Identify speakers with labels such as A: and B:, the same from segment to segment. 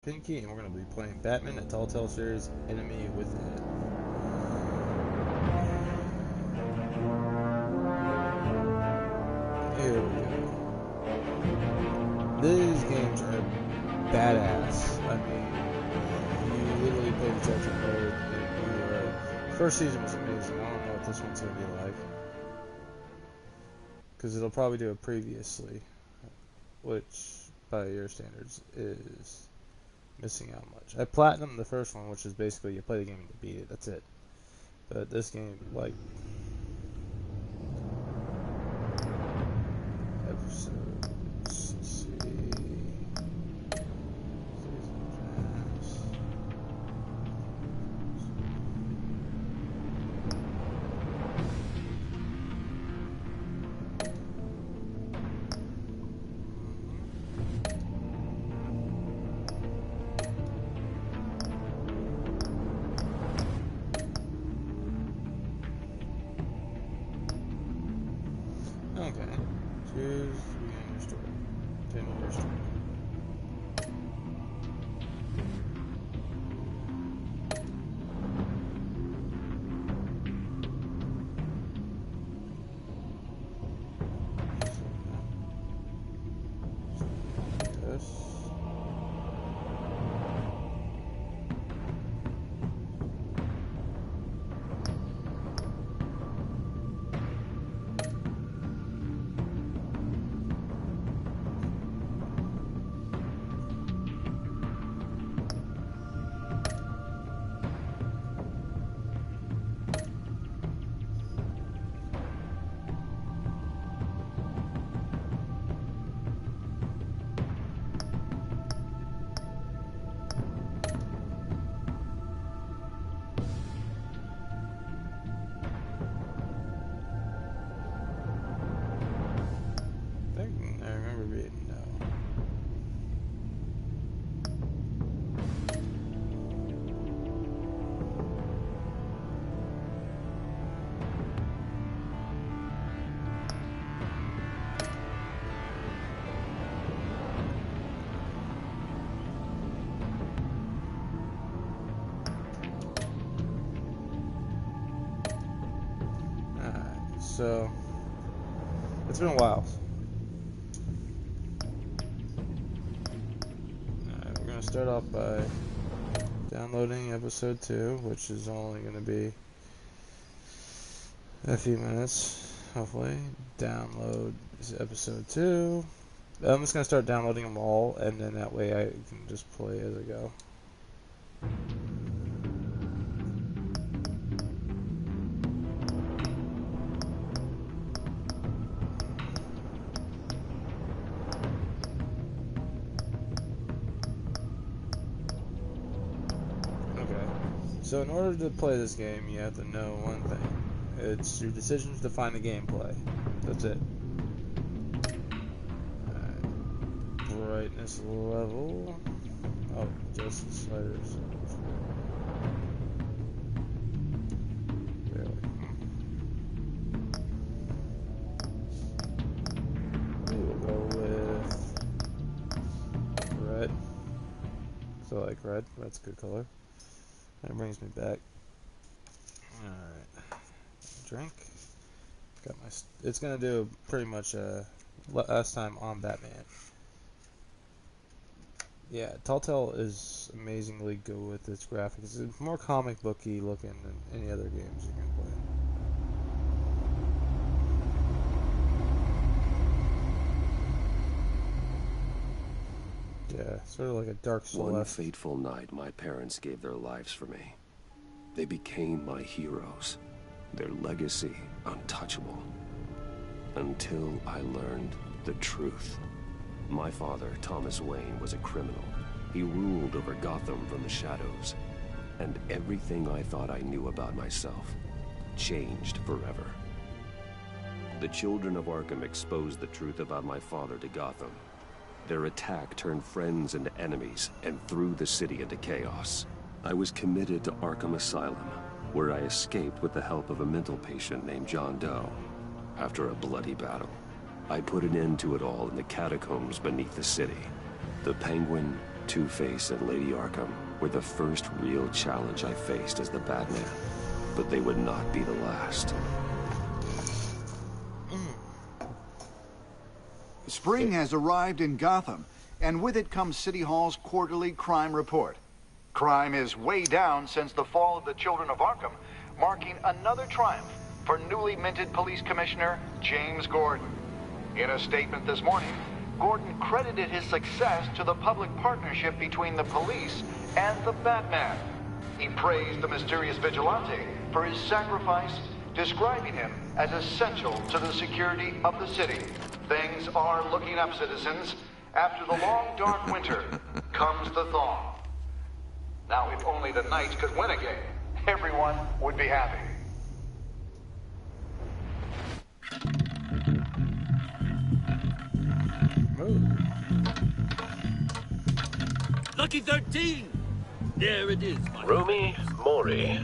A: Pinky, and we're going to be playing Batman, the Telltale series, Enemy Within. Here we go. These games are badass. I mean, you literally play the Telltale mode, and first season was amazing. I don't know what this one's going to be like, because it'll probably do it previously, which, by your standards, is missing out much. I platinumed the first one, which is basically you play the game to beat it. That's it. But this game, like, episodes, let's see. Okay. Choose begin your story. Continue your story. Yes. I remember reading no. Alright, so it's been a while. Alright, we're gonna start off by downloading episode 2, which is only gonna be a few minutes, hopefully. Download episode 2. I'm just gonna start downloading them all, and then that way I can just play as I go. So in order to play this game, you have to know one thing. It's your decisions define the gameplay. That's it. Alright, brightness level. Oh, just the sliders. Really. We'll go with red. So I like red. Red's a good color. That brings me back. Alright. Drink. Got my. It's gonna do pretty much last time on Batman. Yeah, Telltale is amazingly good with its graphics. It's more comic booky looking than any other games you can play. Yeah, sort of like a Dark Souls.
B: One fateful night, my parents gave their lives for me. They became my heroes, their legacy untouchable. Until I learned the truth. My father, Thomas Wayne, was a criminal. He ruled over Gotham from the shadows. And everything I thought I knew about myself changed forever. The children of Arkham exposed the truth about my father to Gotham. Their attack turned friends into enemies and threw the city into chaos. I was committed to Arkham Asylum, where I escaped with the help of a mental patient named John Doe. After a bloody battle, I put an end to it all in the catacombs beneath the city. The Penguin Two-Face and Lady Arkham were the first real challenge I faced as the Batman, but they would not be the last.
C: Spring has arrived in Gotham, and with it comes City Hall's quarterly crime report. Crime is way down since the fall of the Children of Arkham, marking another triumph for newly minted Police Commissioner James Gordon. In a statement this morning, Gordon credited his success to the public partnership between the police and the Batman. He praised the mysterious vigilante for his sacrifice, describing him as essential to the security of the city. Things are looking up, citizens. After the long, dark winter comes the thaw. Now, if only the Knights could win again, everyone would be happy.
D: Lucky 13! There it is,
E: Rumi Mori,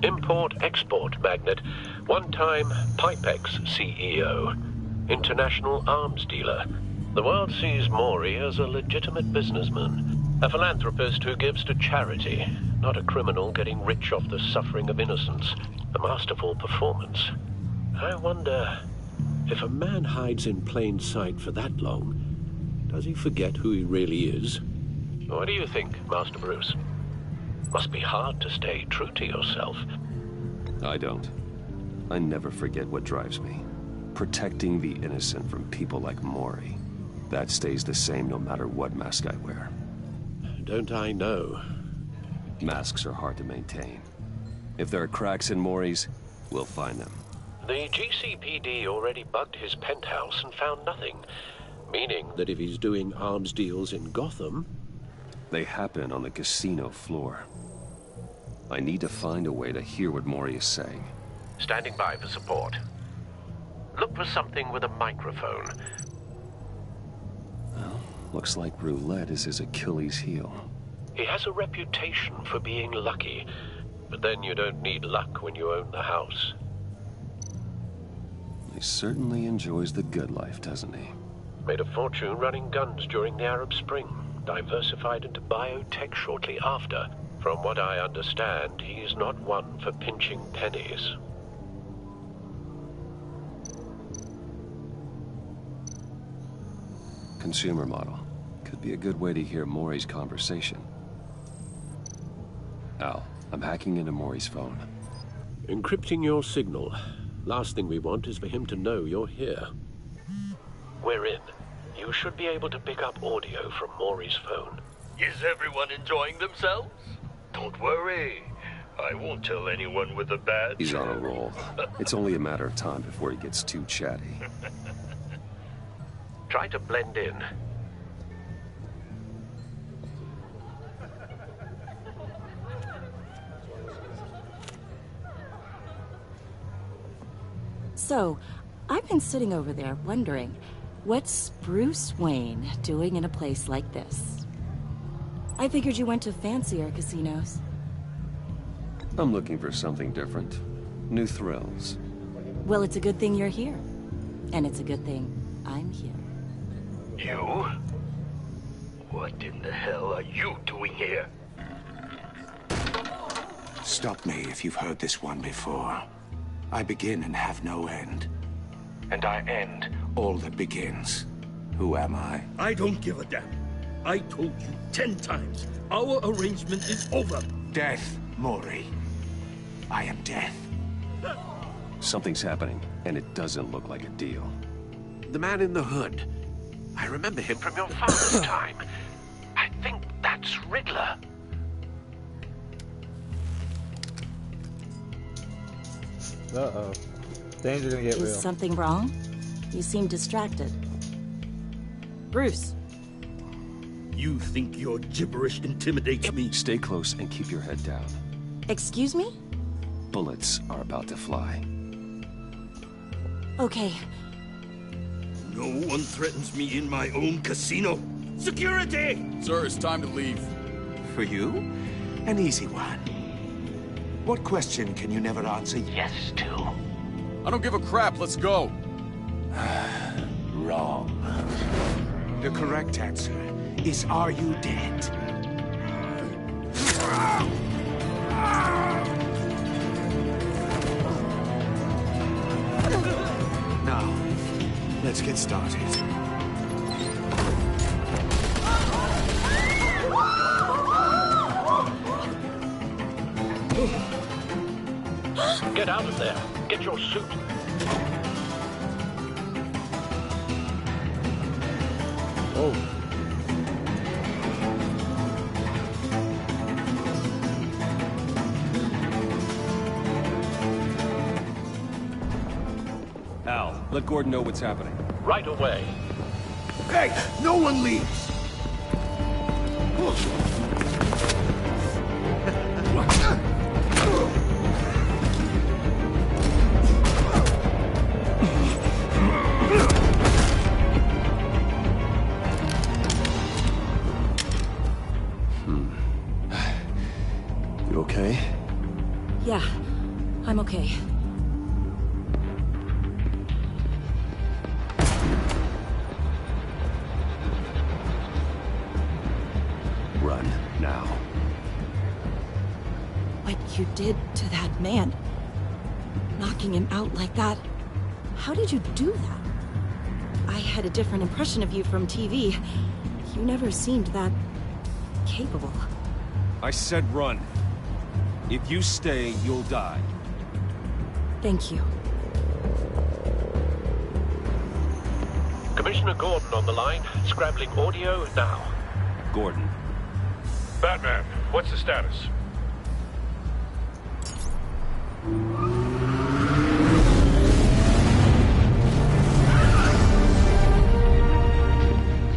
E: import-export magnate, one-time Pipex CEO, international arms dealer. The world sees Mori as a legitimate businessman, a philanthropist who gives to charity, not a criminal getting rich off the suffering of innocence. A masterful performance. I wonder, if a man hides in plain sight for that long, does he forget who he really is? What do you think, Master Bruce? Must be hard to stay true to yourself.
B: I don't. I never forget what drives me. Protecting the innocent from people like Mori. That stays the same no matter what mask I wear.
E: Don't I know?
B: Masks are hard to maintain. If there are cracks in Mori's, we'll find them.
E: The GCPD already bugged his penthouse and found nothing. Meaning that if he's doing arms deals in Gotham...
B: They happen on the casino floor. I need to find a way to hear what Mori is saying.
E: Standing by for support. Look for something with a microphone.
B: Well, looks like roulette is his Achilles heel.
E: He has a reputation for being lucky, but then you don't need luck when you own the house.
B: He certainly enjoys the good life, doesn't he?
E: Made a fortune running guns during the Arab Spring. Diversified into biotech shortly after. From what I understand, he's not one for pinching pennies.
B: Consumer model. Could be a good way to hear Mori's conversation. Al, I'm hacking into Mori's phone.
E: Encrypting your signal. Last thing we want is for him to know you're here. We're in. You should be able to pick up audio from Mori's phone.
D: Is everyone enjoying themselves? Don't worry. I won't tell anyone with a badge.
B: He's on a roll. It's only a matter of time before he gets too chatty.
E: Try to blend in.
F: So, I've been sitting over there wondering, what's Bruce Wayne doing in a place like this? I figured you went to fancier casinos.
B: I'm looking for something different. New thrills.
F: Well, it's a good thing you're here. And it's a good thing I'm here.
D: You? What in the hell are you doing here?
G: Stop me if you've heard this one before. I begin and have no end. And I end all that begins. Who am I?
D: I don't give a damn. I told you 10 times. Our arrangement is over.
G: Death, Mori. I am death.
B: Something's happening, and it doesn't look like a deal.
E: The man in the hood. I remember him from your father's time. I think that's Riddler.
A: Uh-oh. Danger gonna get real.
F: Is something wrong? You seem distracted. Bruce.
D: You think your gibberish intimidates me?
B: Stay close and keep your head down.
F: Excuse me?
B: Bullets are about to fly.
F: Okay.
D: No one threatens me in my own casino. Security!
H: Sir, it's time to leave.
G: For you? An easy one. What question can you never answer yes to?
H: I don't give a crap, let's go.
G: Wrong. The correct answer is, are you dead? Let's get started.
E: Get out of there. Get your suit.
A: Oh.
H: Al, let Gordon know what's happening.
E: Right away.
G: Hey, no one leaves!
B: You okay?
F: Yeah, I'm okay.
B: Run, now.
F: What you did to that man, knocking him out like that, how did you do that? I had a different impression of you from TV. You never seemed that capable.
H: I said run. If you stay, you'll die.
F: Thank you.
E: Commissioner Gordon on the line. Scrambling audio now.
H: Gordon.
D: Batman, what's the status?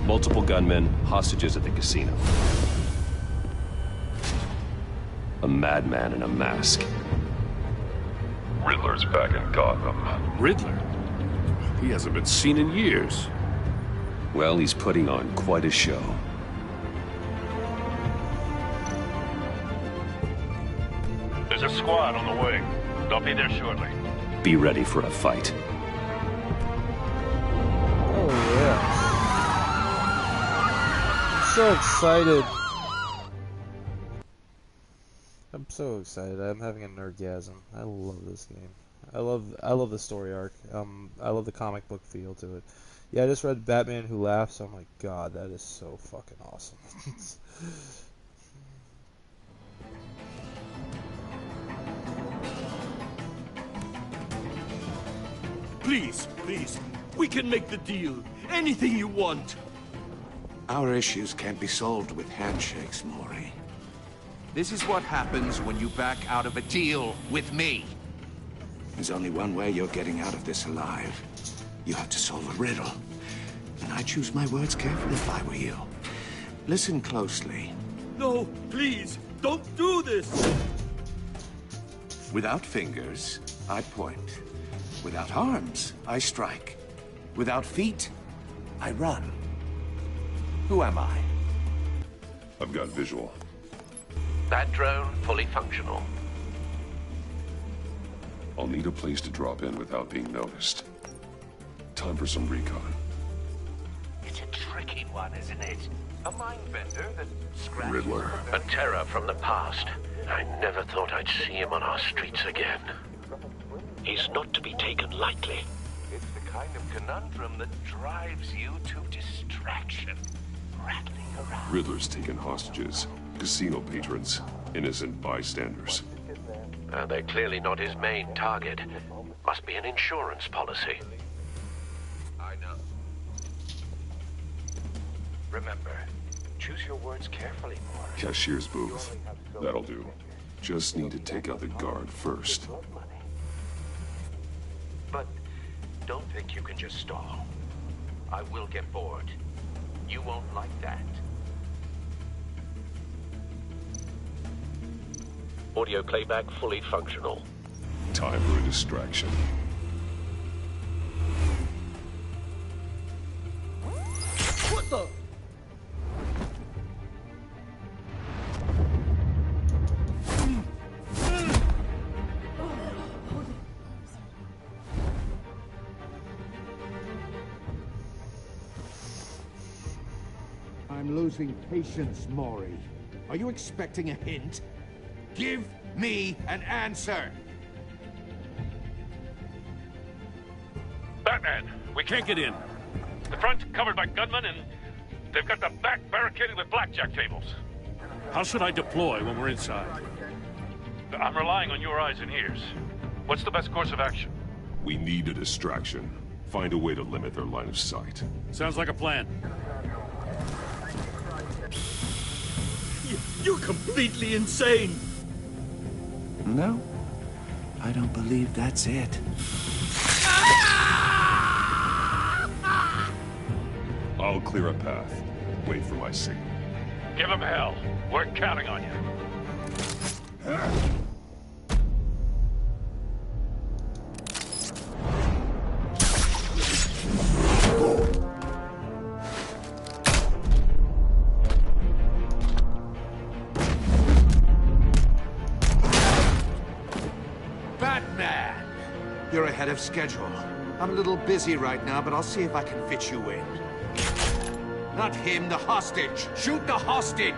B: Multiple gunmen, hostages at the casino. A madman in a mask.
D: Riddler's back in Gotham.
I: Riddler? He hasn't been seen in years.
B: Well, he's putting on quite a show.
D: There's a squad on the way. They'll be there shortly.
B: Be ready for a fight.
A: Oh yeah. I'm so excited. I'm so excited. I'm having an nerdgasm. I love this game. I love the story arc. I love the comic book feel to it. Yeah, I just read Batman Who Laughs. So I'm like, God, that is so fucking awesome.
I: Please, we can make the deal. Anything you want.
G: Our issues can't be solved with handshakes, Maury.
J: This is what happens when you back out of a deal with me.
G: There's only one way you're getting out of this alive. You have to solve a riddle. And I choose my words carefully if I were you. Listen closely.
I: No, please, don't do this!
G: Without fingers, I point. Without arms, I strike. Without feet, I run. Who am I?
I: I've got visual.
E: That drone fully functional.
I: I'll need a place to drop in without being noticed. Time for some recon.
D: It's a tricky one, isn't it? A mind bender that scratches...
I: Riddler.
E: A terror from the past. I never thought I'd see him on our streets again. He's not to be taken lightly.
D: It's the kind of conundrum that drives you to distraction. Rattling around.
I: Riddler's taken hostages. Casino patrons. Innocent bystanders.
E: They're clearly not his main target. Must be an insurance policy.
D: I know. Remember, choose your words carefully, Morris.
I: Cashier's booth. That'll do. Just need to take out the guard first.
D: But don't think you can just stall. I will get bored. You won't like that.
E: Audio playback fully functional.
I: Time for a distraction.
H: What the?
J: I'm losing patience, Maury. Are you expecting a hint? Give me an answer!
D: Batman,
I: We can't get in.
K: front covered by gunmen, and they've got the back barricaded with blackjack tables.
L: How should I deploy when we're inside?
K: I'm relying on your eyes and ears. What's the best course of action?
I: We need a distraction. Find a way to limit their line of sight.
L: Sounds like a plan.
M: You're completely insane!
G: No, I don't believe that's it.
I: I'll clear a path. Wait for my signal.
K: Give them hell. We're counting on you.
J: Batman! You're ahead of schedule. I'm a little busy right now, but I'll see if I can fit you in. Not him, the hostage! Shoot the hostage!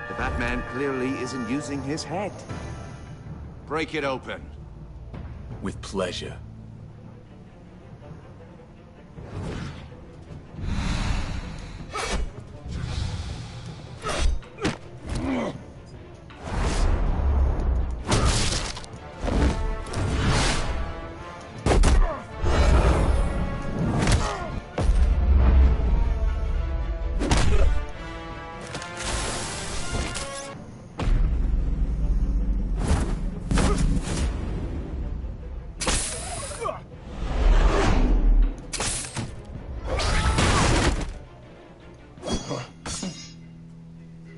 J: The Batman clearly isn't using his head. Break it open.
M: With pleasure.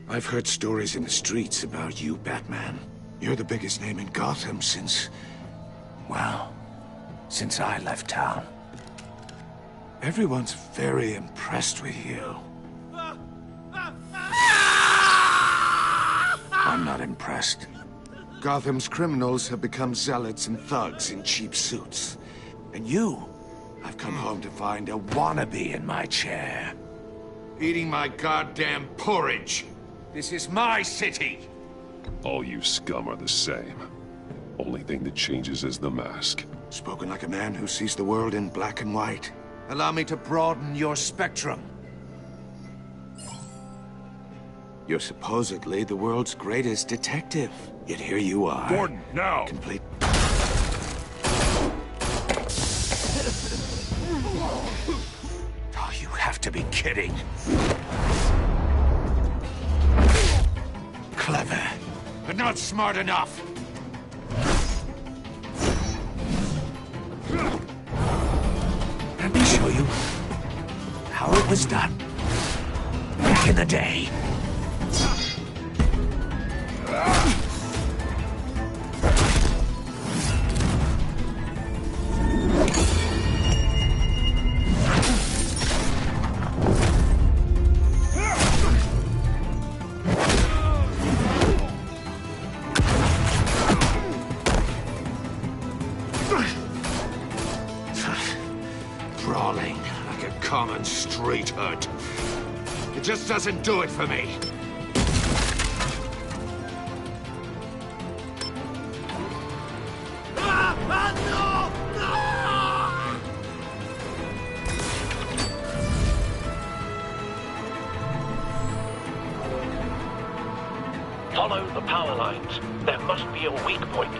G: I've heard stories in the streets about you, Batman. You're the biggest name in Gotham since... well, since I left town. Everyone's very impressed with you. I'm not impressed. Gotham's criminals have become zealots and thugs in cheap suits. And you, I've come home to find a wannabe in my chair.
J: Eating my goddamn porridge. This is my city!
I: All you scum are the same. Only thing that changes is the mask.
G: Spoken like a man who sees the world in black and white.
J: Allow me to broaden your spectrum.
G: You're supposedly the world's greatest detective. Yet here you are.
H: Gordon, now!
G: Complete... Oh, you have to be kidding. Clever,
J: but not smart enough.
G: Let me show you how it was done back in the day.
J: Brawling like a common street hood. It just doesn't do it for me.
E: Follow the power lines. There must be a weak point.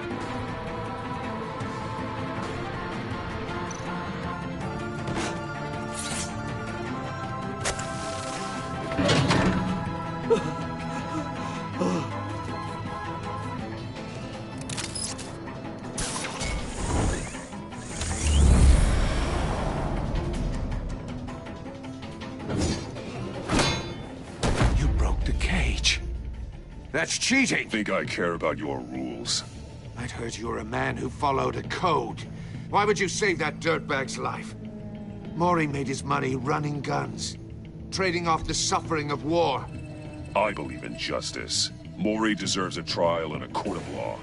J: You broke the cage. That's cheating!
I: Think I care about your rules?
J: I'd heard you were a man who followed a code. Why would you save that dirtbag's life? Mori made his money running guns. trading off the suffering of war.
I: I believe in justice. Mori deserves a trial in a court of law.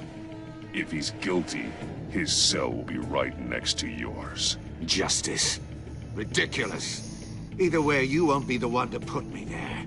I: If he's guilty, his cell will be right next to yours.
J: Justice? Ridiculous. Either way, you won't be the one to put me there.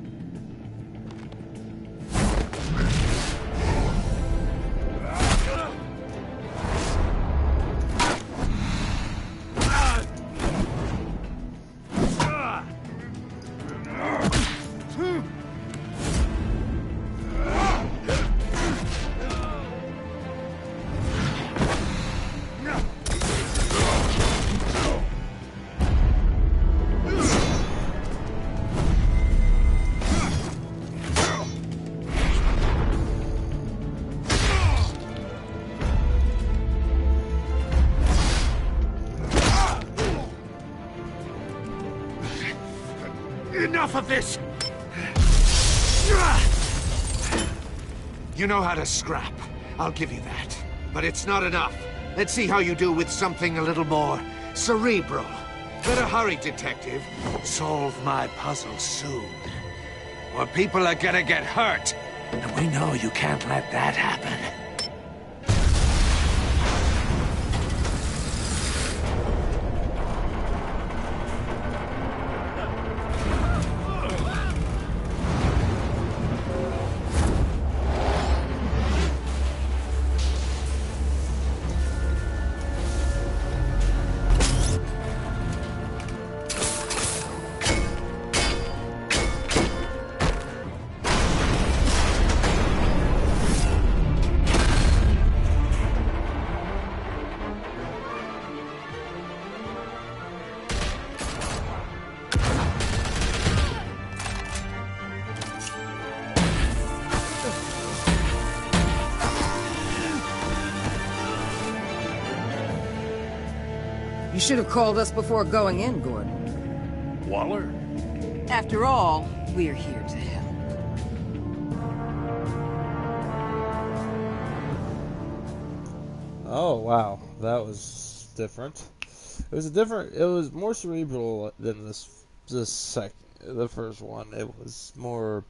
J: Enough of this! You know how to scrap. I'll give you that. But it's not enough. Let's see how you do with something a little more cerebral. Better hurry, detective. Solve my puzzle soon. Or people are gonna get hurt. And we know you can't let that happen.
N: You should have called us before going in, Gordon.
L: Waller?
N: After all, we're here to help.
A: Oh wow, that was different. It was more cerebral than the first one. It was more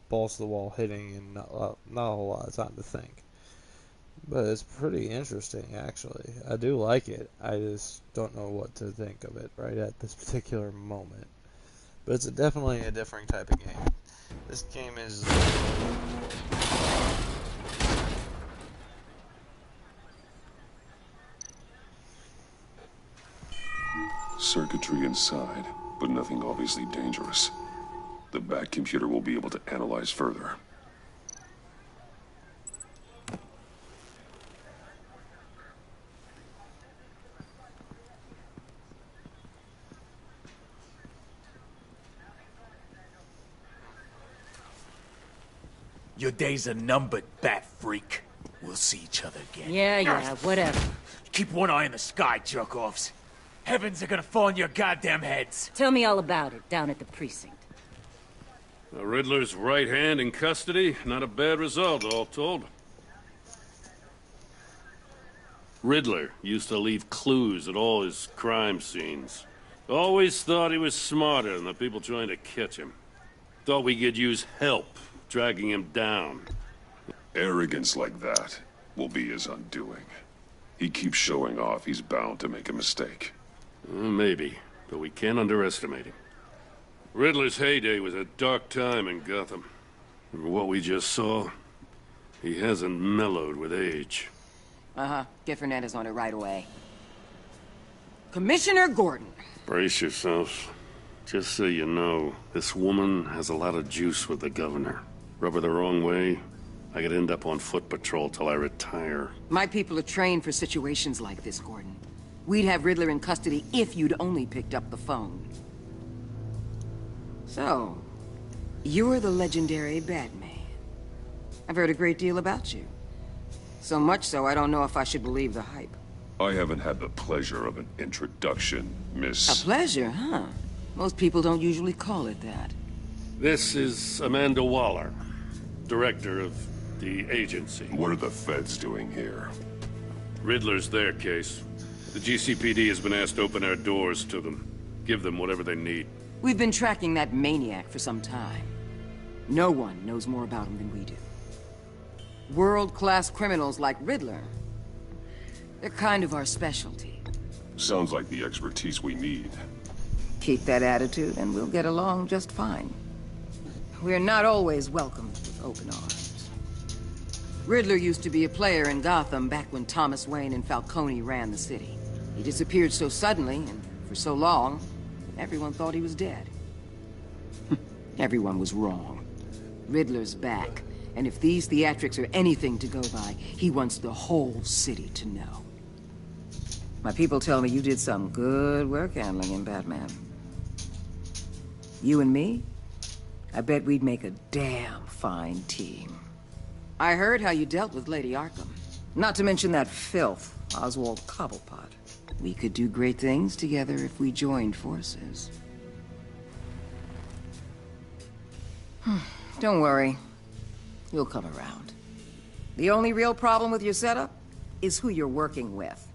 A: balls to the wall hitting and not a whole lot of time to think. But it's pretty interesting, actually. I do like it. I just don't know what to think of it right at this particular moment. But it's definitely a different type of game. This game is...
I: Circuitry inside, but nothing obviously dangerous. The back computer will be able to analyze further.
M: Your days are numbered, bat freak. We'll see each other again.
N: Yeah, whatever.
M: Keep one eye in the sky, jerk-offs. Heavens are gonna fall on your goddamn heads.
N: Tell me all about it down at the precinct.
L: The Riddler's right hand in custody. Not a bad result, all told. Riddler used to leave clues at all his crime scenes. Always thought he was smarter than the people trying to catch him. Thought we could use help dragging him down.
I: Arrogance like that will be his undoing. He keeps showing off, he's bound to make a mistake.
L: Maybe, but we can't underestimate him. Riddler's heyday was a dark time in Gotham. From what we just saw, he hasn't mellowed with age.
N: Uh-huh. Get Fernandez on it right away. Commissioner Gordon.
L: Brace yourselves. Just so you know, this woman has a lot of juice with the governor. Rub her the wrong way, I could end up on foot patrol till I retire.
N: My people are trained for situations like this, Gordon. We'd have Riddler in custody if you'd only picked up the phone. So, you're the legendary Batman. I've heard a great deal about you. So much so, I don't know if I should believe the hype.
I: I haven't had the pleasure of an introduction, Miss...
N: A pleasure, huh? Most people don't usually call it that.
L: This is Amanda Waller, director of the agency.
I: What are the feds doing here?
L: Riddler's their case. The GCPD has been asked to open our doors to them. Give them whatever they need.
N: We've been tracking that maniac for some time. No one knows more about him than we do. World-class criminals like Riddler. They're kind of our specialty.
I: Sounds like the expertise we need.
N: Keep that attitude and we'll get along just fine. We're not always welcomed with open arms. Riddler used to be a player in Gotham back when Thomas Wayne and Falcone ran the city. He disappeared so suddenly and for so long, everyone thought he was dead. Everyone was wrong. Riddler's back, and if these theatrics are anything to go by, he wants the whole city to know. My people tell me you did some good work handling him, Batman. You and me? I bet we'd make a damn fine team. I heard how you dealt with Lady Arkham. Not to mention that filth, Oswald Cobblepot. We could do great things together if we joined forces. Don't worry. You'll come around. The only real problem with your setup is who you're working with.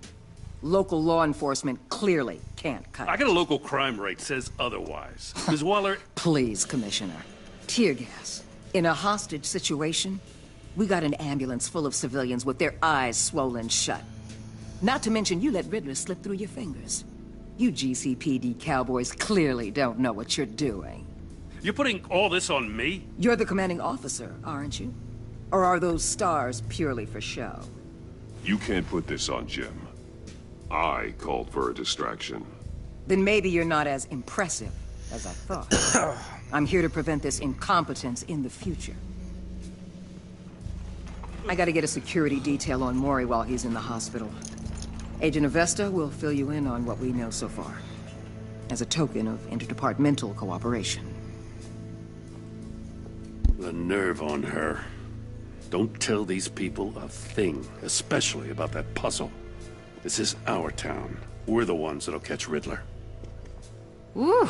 N: Local law enforcement clearly can't cut it.
L: I got a local crime rate says otherwise. Ms. Waller...
N: Please, Commissioner. Tear gas. In a hostage situation, we got an ambulance full of civilians with their eyes swollen shut. Not to mention you let Riddler slip through your fingers. You GCPD cowboys clearly don't know what you're doing.
L: You're putting all this on me?
N: You're the commanding officer, aren't you? Or are those stars purely for show?
I: You can't put this on Jim. I called for a distraction.
N: Then maybe you're not as impressive as I thought. I'm here to prevent this incompetence in the future. I gotta get a security detail on Mori while he's in the hospital. Agent Avesta will fill you in on what we know so far, as a token of interdepartmental cooperation.
L: The nerve on her. Don't tell these people a thing, especially about that puzzle. This is our town. We're the ones that'll catch Riddler.
O: Ooh,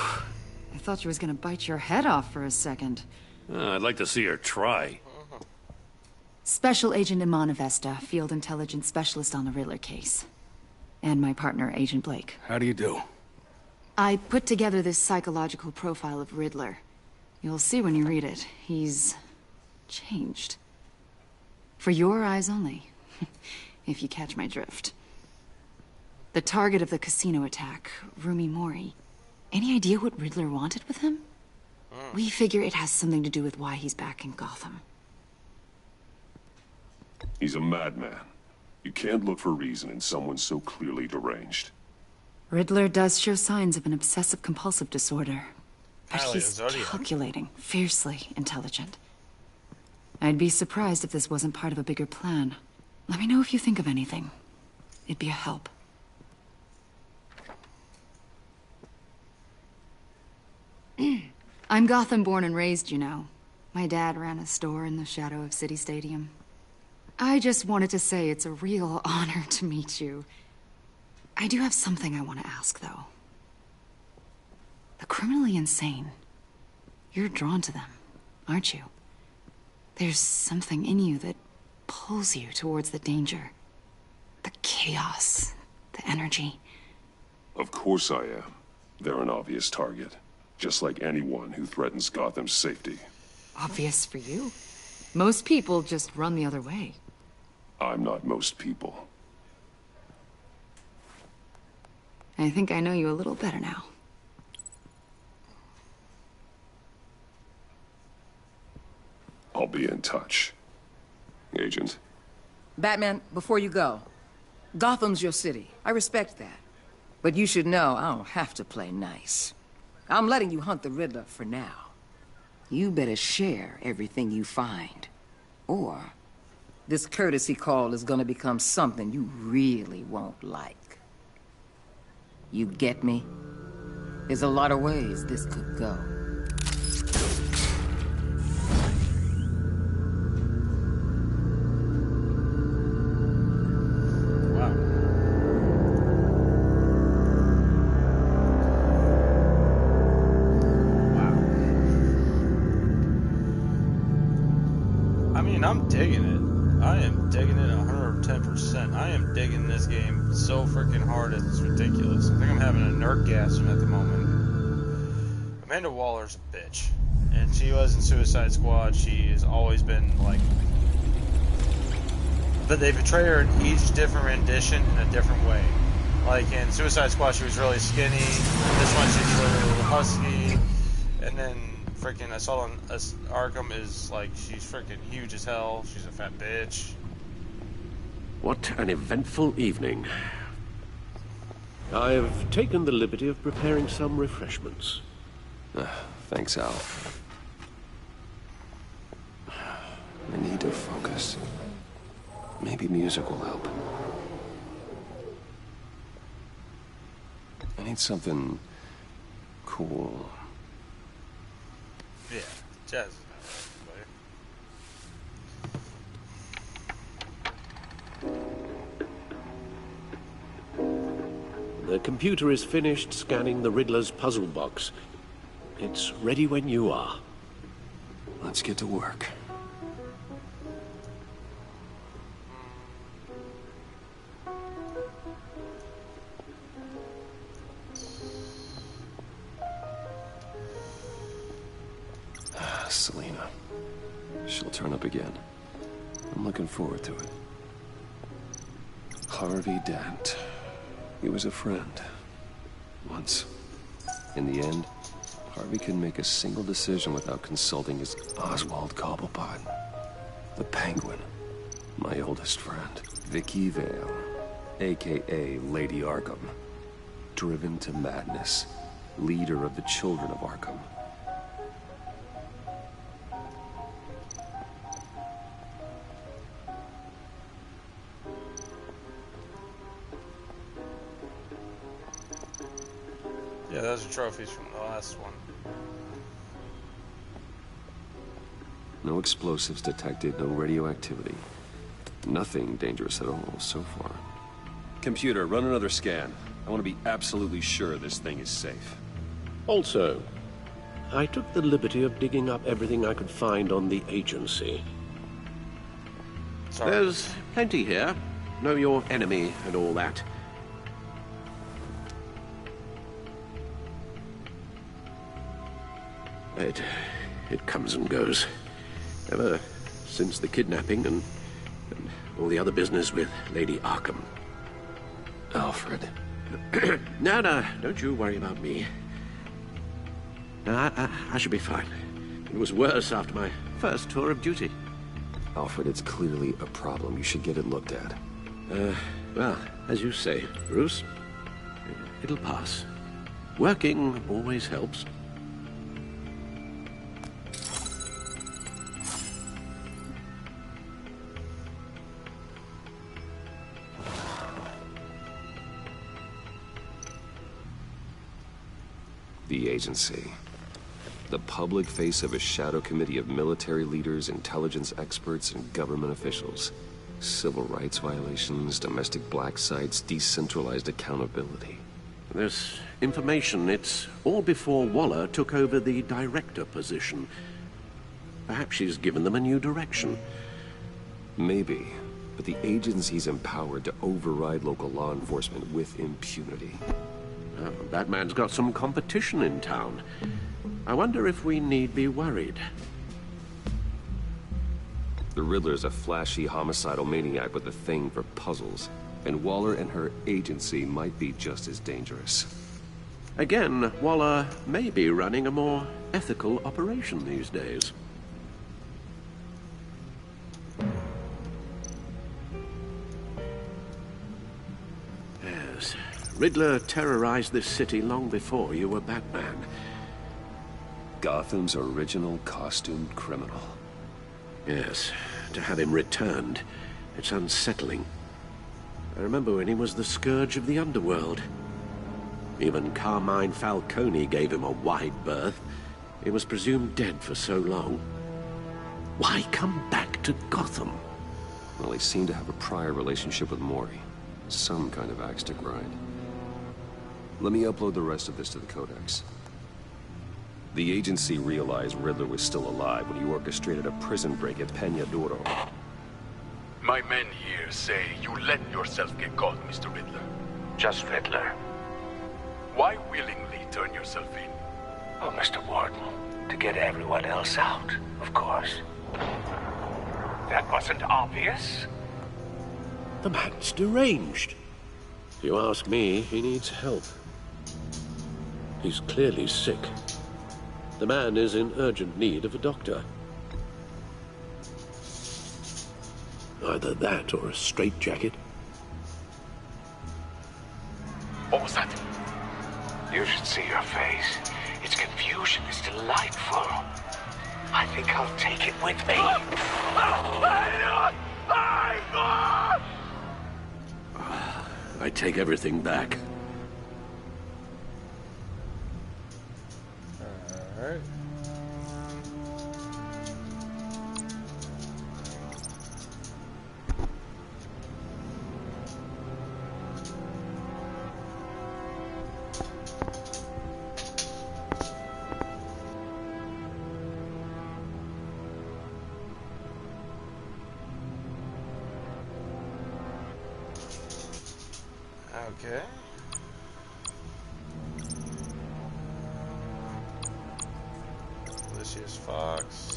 O: I thought you was gonna bite your head off for a second.
L: I'd like to see her try.
O: Special Agent Iman Avesta, Field Intelligence Specialist on the Riddler case. And my partner, Agent Blake.
M: How do you do?
O: I put together this psychological profile of Riddler. You'll see when you read it. He's changed. For your eyes only, if you catch my drift. The target of the casino attack, Rumi Mori. Any idea what Riddler wanted with him? We figure it has something to do with why he's back in Gotham.
I: He's a madman. You can't look for reason in someone so clearly deranged.
O: Riddler does show signs of an obsessive-compulsive disorder. But he's
A: Zodiac.
O: calculating, fiercely intelligent. I'd be surprised if this wasn't part of a bigger plan. Let me know if you think of anything. It'd be a help. I'm Gotham born and raised, you know. My dad ran a store in the shadow of City Stadium. I just wanted to say it's a real honor to meet you. I do have something I want to ask, though. The criminally insane. You're drawn to them, aren't you? There's something in you that pulls you towards the danger. The chaos, the energy.
I: Of course I am. They're an obvious target. Just like anyone who threatens Gotham's safety.
O: Obvious for you. Most people just run the other way.
I: I'm not most people.
O: I think I know you a little better now.
I: I'll be in touch. Agent.
N: Batman, before you go, Gotham's your city. I respect that. But you should know I don't have to play nice. I'm letting you hunt the Riddler for now. You better share everything you find. Or this courtesy call is gonna become something you really won't like. You get me? There's a lot of ways this could go.
A: I'm digging it. I am digging it 110%. I am digging this game so freaking hard it's ridiculous. I think I'm having a nerdgasm at the moment. Amanda Waller's a bitch. And she was in Suicide Squad. She has always been, like... But they portray her in each different rendition in a different way. Like, in Suicide Squad, she was really skinny. This one, she's a little husky. And then, freaking, I saw on Arkham is, like, she's freaking huge as hell. She's a fat bitch.
E: What an eventful evening. I've taken the liberty of preparing some refreshments.
B: Thanks, Al. I need to focus. Maybe music will help. I need something cool.
A: Yeah, jazz.
E: The computer is finished scanning the Riddler's puzzle box. It's ready when you are.
B: Let's get to work. Selina. She'll turn up again. I'm looking forward to it. Harvey Dent. He was a friend. Once. In the end, Harvey couldn't make a single decision without consulting his Oswald Cobblepot. The Penguin. My oldest friend. Vicky Vale. A.K.A. Lady Arkham. Driven to madness. Leader of the Children of Arkham.
A: Yeah, those are trophies from the last one.
B: No explosives detected, no radioactivity. Nothing dangerous at all so far. Computer, run another scan. I want to be absolutely sure this thing is safe.
E: Also, I took the liberty of digging up everything I could find on the agency.
A: Sorry.
E: There's plenty here. Know your enemy and all that. It comes and goes. Ever since the kidnapping and all the other business with Lady Arkham.
B: Alfred.
E: No, don't you worry about me. No, I should be fine. It was worse after my first tour of duty.
B: Alfred, it's clearly a problem. You should get it looked at.
E: Well, as you say, Bruce, it'll pass. Working always helps.
B: The agency. The public face of a shadow committee of military leaders, intelligence experts, and government officials. Civil rights violations, domestic black sites, decentralized accountability.
E: This information, it's all before Waller took over the director position. Perhaps she's given them a new direction.
B: Maybe, but the agency's empowered to override local law enforcement with impunity.
E: Oh, Batman's got some competition in town. I wonder if we need be worried.
B: The Riddler's a flashy, homicidal maniac with a thing for puzzles. And Waller and her agency might be just as dangerous.
E: Again, Waller may be running a more ethical operation these days. Yes, Riddler terrorized this city long before you were Batman.
B: Gotham's original costumed criminal.
E: Yes, to have him returned, it's unsettling. I remember when he was the scourge of the underworld. Even Carmine Falcone gave him a wide berth. He was presumed dead for so long. Why come back to Gotham?
B: Well, he seemed to have a prior relationship with Mori. Some kind of axe to grind. Let me upload the rest of this to the Codex. The agency realized Riddler was still alive when he orchestrated a prison break at Peña Duro.
P: My men here say you let yourself get caught, Mr. Riddler.
D: Just Riddler.
P: Why willingly turn yourself in?
G: Oh, Mr. Warden, to get everyone else out, of course. That wasn't obvious.
E: The man's deranged. If you ask me, he needs help. He's clearly sick. The man is in urgent need of a doctor. Either that or a straitjacket.
G: What was that? You should see your face. Its confusion is delightful. I think I'll take it with me.
E: I take everything back.
A: Alright. Okay. Lucius Fox.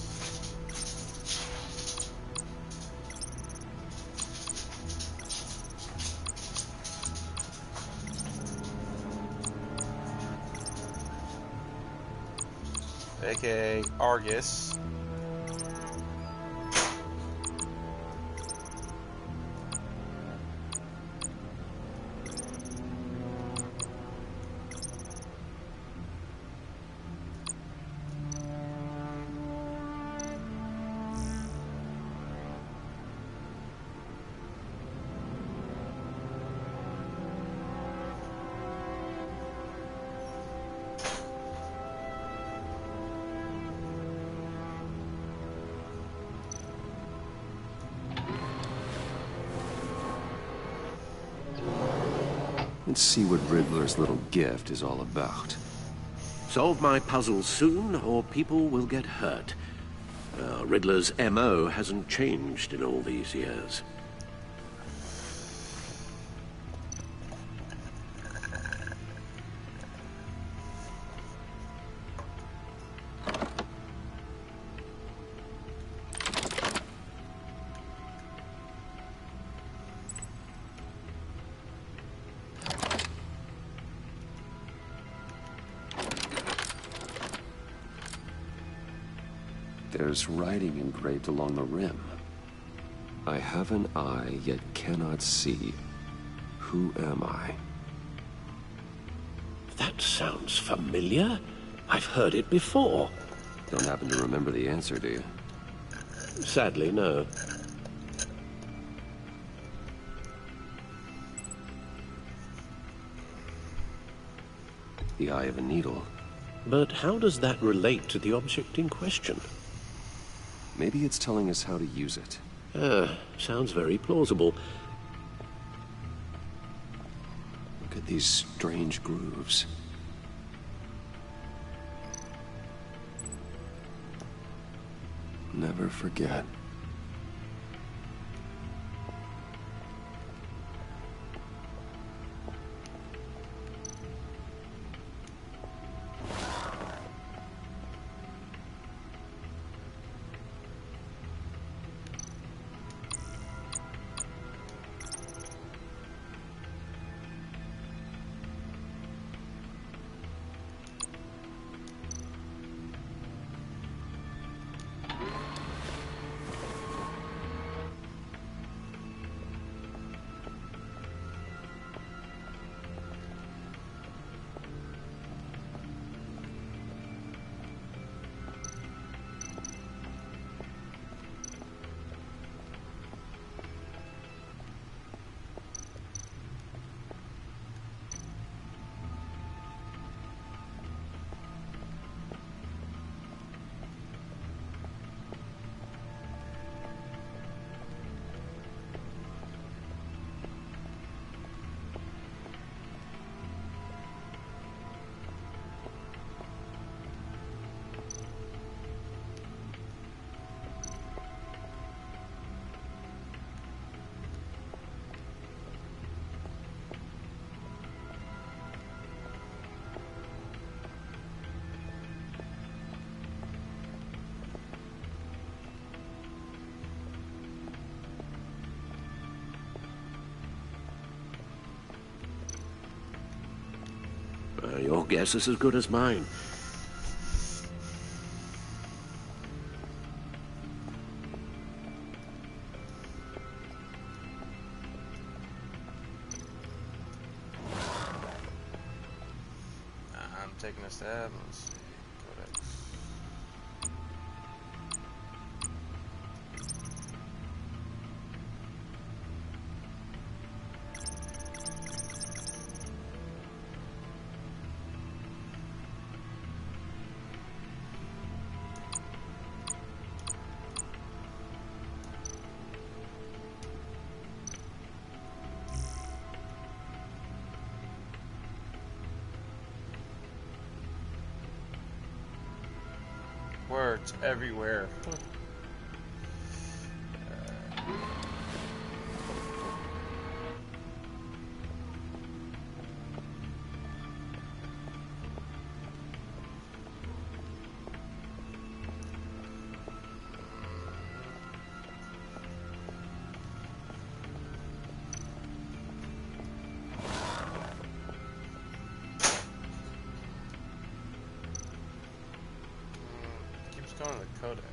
A: AKA Argus.
B: Let's see what Riddler's little gift is all about.
E: Solve my puzzle soon, or people will get hurt. Riddler's MO hasn't changed in all these years.
B: There's writing engraved along the rim. I have an eye, yet cannot see. Who am I?
E: That sounds familiar. I've heard it before.
B: Don't happen to remember the answer, do you?
E: Sadly, no.
B: The eye of a needle.
E: But how does that relate to the object in question?
B: Maybe it's telling us how to use it.
E: Sounds very plausible.
B: Look at these strange grooves. Never forget.
E: guess is as good as mine.
A: I'm taking a stab. Let's see. Codex. Words everywhere. Going to the Codex.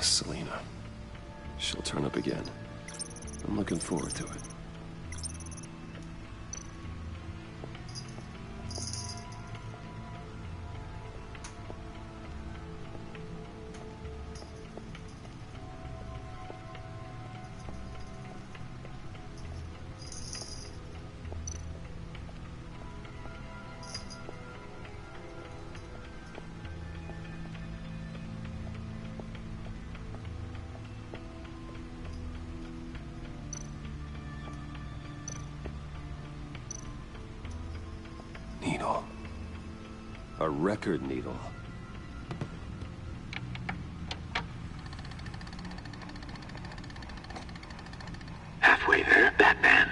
B: Selina. She'll turn up again. I'm looking forward to it. Needle. A record needle.
Q: Halfway there, Batman.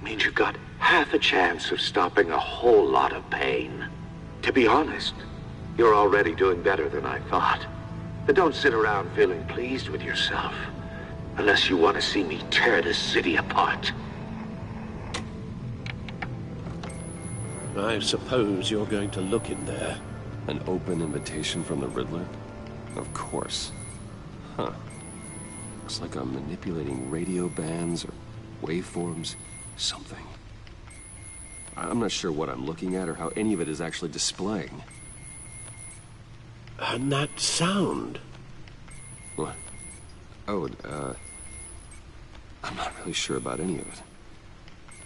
Q: Means you've got half a chance of stopping a whole lot of pain. To be honest, you're already doing better than I thought. But don't sit around feeling pleased with yourself. Unless you want to see me tear this city apart.
E: I suppose you're going to look in there.
B: An open invitation from the Riddler? Of course. Huh. Looks like I'm manipulating radio bands or waveforms. Something. I'm not sure what I'm looking at or how any of it is actually displaying.
E: And that sound?
B: What? Oh, I'm not really sure about any of it.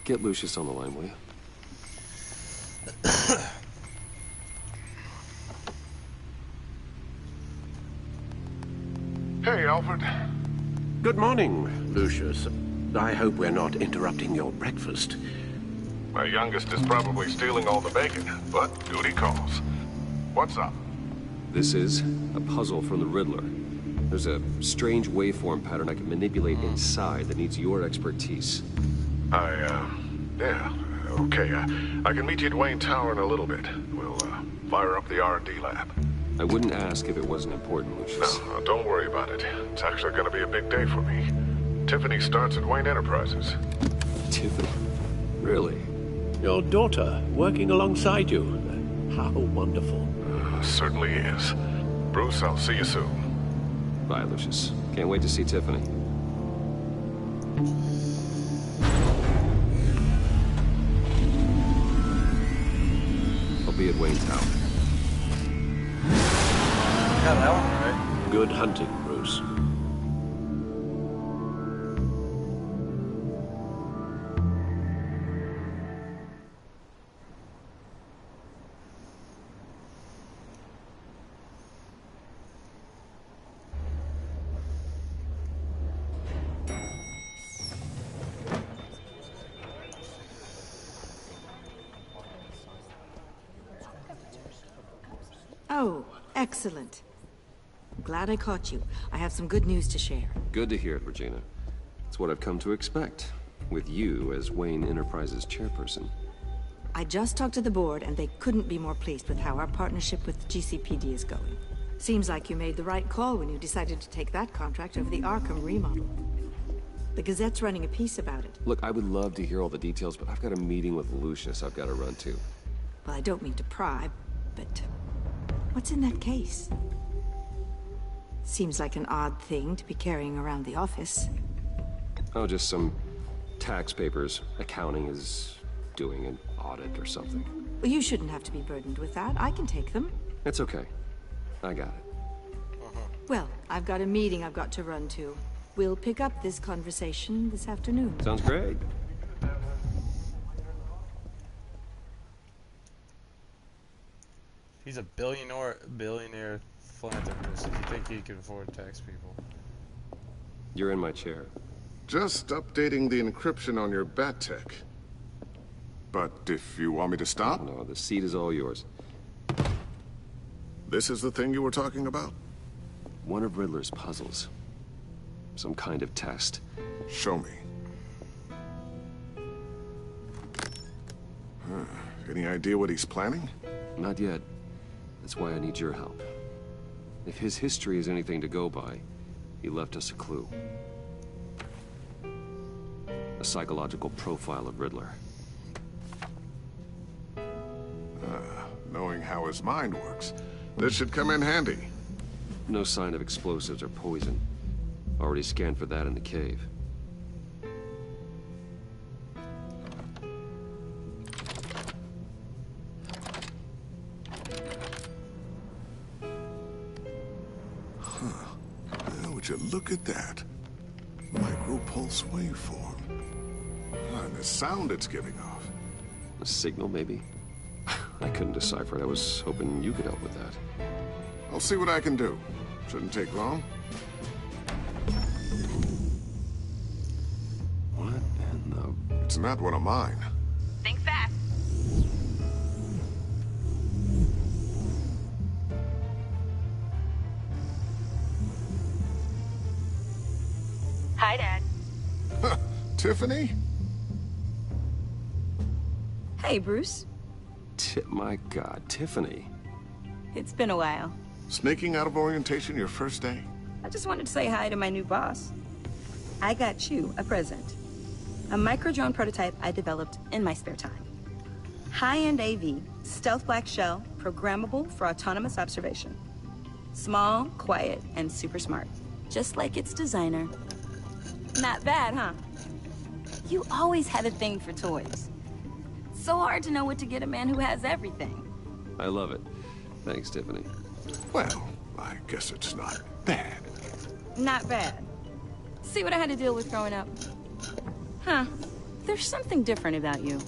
B: Get Lucius on the line, will you?
R: Hey, Alfred.
E: Good morning, Lucius. I hope we're not interrupting your breakfast.
R: My youngest is probably stealing all the bacon, but duty calls. What's up?
B: This is a puzzle from the Riddler. There's a strange waveform pattern I can manipulate inside that needs your expertise.
R: Yeah, okay. I can meet you at Wayne Tower in a little bit. We'll, fire up the R&D lab.
B: I wouldn't ask if it wasn't important, Lucius.
R: No, don't worry about it. It's actually gonna be a big day for me. Tiffany starts at Wayne Enterprises.
B: Tiffany? Really?
E: Your daughter, working alongside you. How wonderful.
R: certainly is. Bruce, I'll see you soon.
B: Bye, Lucius. Can't wait to see Tiffany. I'll be at Wayne Tower.
A: Got that one right.
E: Good hunting, Bruce.
S: Oh, excellent. Glad I caught you. I have some good news to share.
B: Good to hear it, Regina. It's what I've come to expect, with you as Wayne Enterprises chairperson.
S: I just talked to the board, and they couldn't be more pleased with how our partnership with GCPD is going. Seems like you made the right call when you decided to take that contract over the Arkham remodel. The Gazette's running a piece about it.
B: Look, I would love to hear all the details, but I've got a meeting with Lucius I've got to run to.
S: Well, I don't mean to pry, but what's in that case? Seems like an odd thing to be carrying around the office.
B: Oh, just some tax papers. Accounting is doing an audit or something.
S: Well, you shouldn't have to be burdened with that. I can take them.
B: It's okay. I got it.
S: Well, I've got a meeting I've got to run to. We'll pick up this conversation this afternoon.
B: Sounds great.
A: He's a billionaire philanthropist. If you think he can afford tax people.
B: You're in my chair.
R: Just updating the encryption on your Bat-Tech. But if you want me to stop?
B: No, the seat is all yours.
R: This is the thing you were talking about?
B: One of Riddler's puzzles. Some kind of test.
R: Show me. Any idea what he's planning?
B: Not yet. That's why I need your help. If his history is anything to go by, he left us a clue. A psychological profile of Riddler.
R: Knowing how his mind works, this should come in handy.
B: No sign of explosives or poison. Already scanned for that in the cave.
R: Would you look at that? Micropulse waveform. And the sound it's giving off.
B: A signal, maybe? I couldn't decipher it. I was hoping you could help with that.
R: I'll see what I can do. Shouldn't take long.
B: What in the...
R: It's not one of mine.
T: Think fast. Hi, Dad.
R: Tiffany?
T: Hey, Bruce.
B: My God, Tiffany.
T: It's been a while.
R: Sneaking out of orientation your first day?
T: I just wanted to say hi to my new boss. I got you a present. A micro-drone prototype I developed in my spare time. High-end AV, stealth black shell, programmable for autonomous observation. Small, quiet, and super smart. Just like its designer. Not bad, huh? You always had a thing for toys. So hard to know what to get a man who has everything.
B: I love it. Thanks, Tiffany.
R: Well, I guess it's not bad.
T: Not bad. See what I had to deal with growing up? Huh. There's something different about you.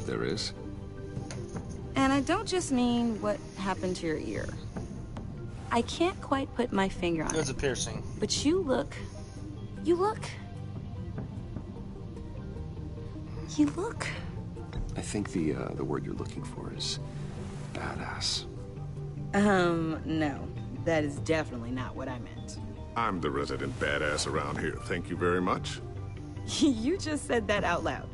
B: There is?
T: And I don't just mean what happened to your ear. I can't quite put my finger on it.
A: There's a piercing.
T: But you look... You look...
B: I think the word you're looking for is badass.
T: No. That is definitely not what I meant.
R: I'm the resident badass around here. Thank you very much.
T: You just said that out loud.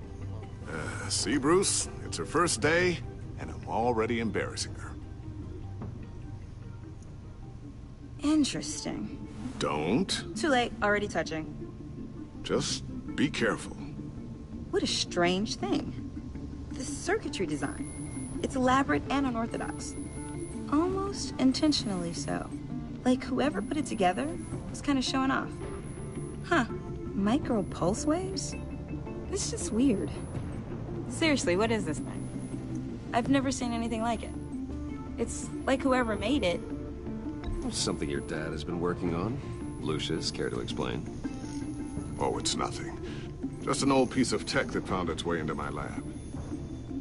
R: See, Bruce? It's her first day, and I'm already embarrassing her.
T: Interesting.
R: Don't.
T: Too late. Already touching.
R: Just be careful.
T: What a strange thing. The circuitry design. It's elaborate and unorthodox. Almost intentionally so. Like whoever put it together was kind of showing off. Huh. Micro pulse waves? It's just weird. Seriously, what is this thing? I've never seen anything like it. It's like whoever made it.
B: Something your dad has been working on. Lucius, care to explain?
R: Oh, it's nothing. Just an old piece of tech that found its way into my lab.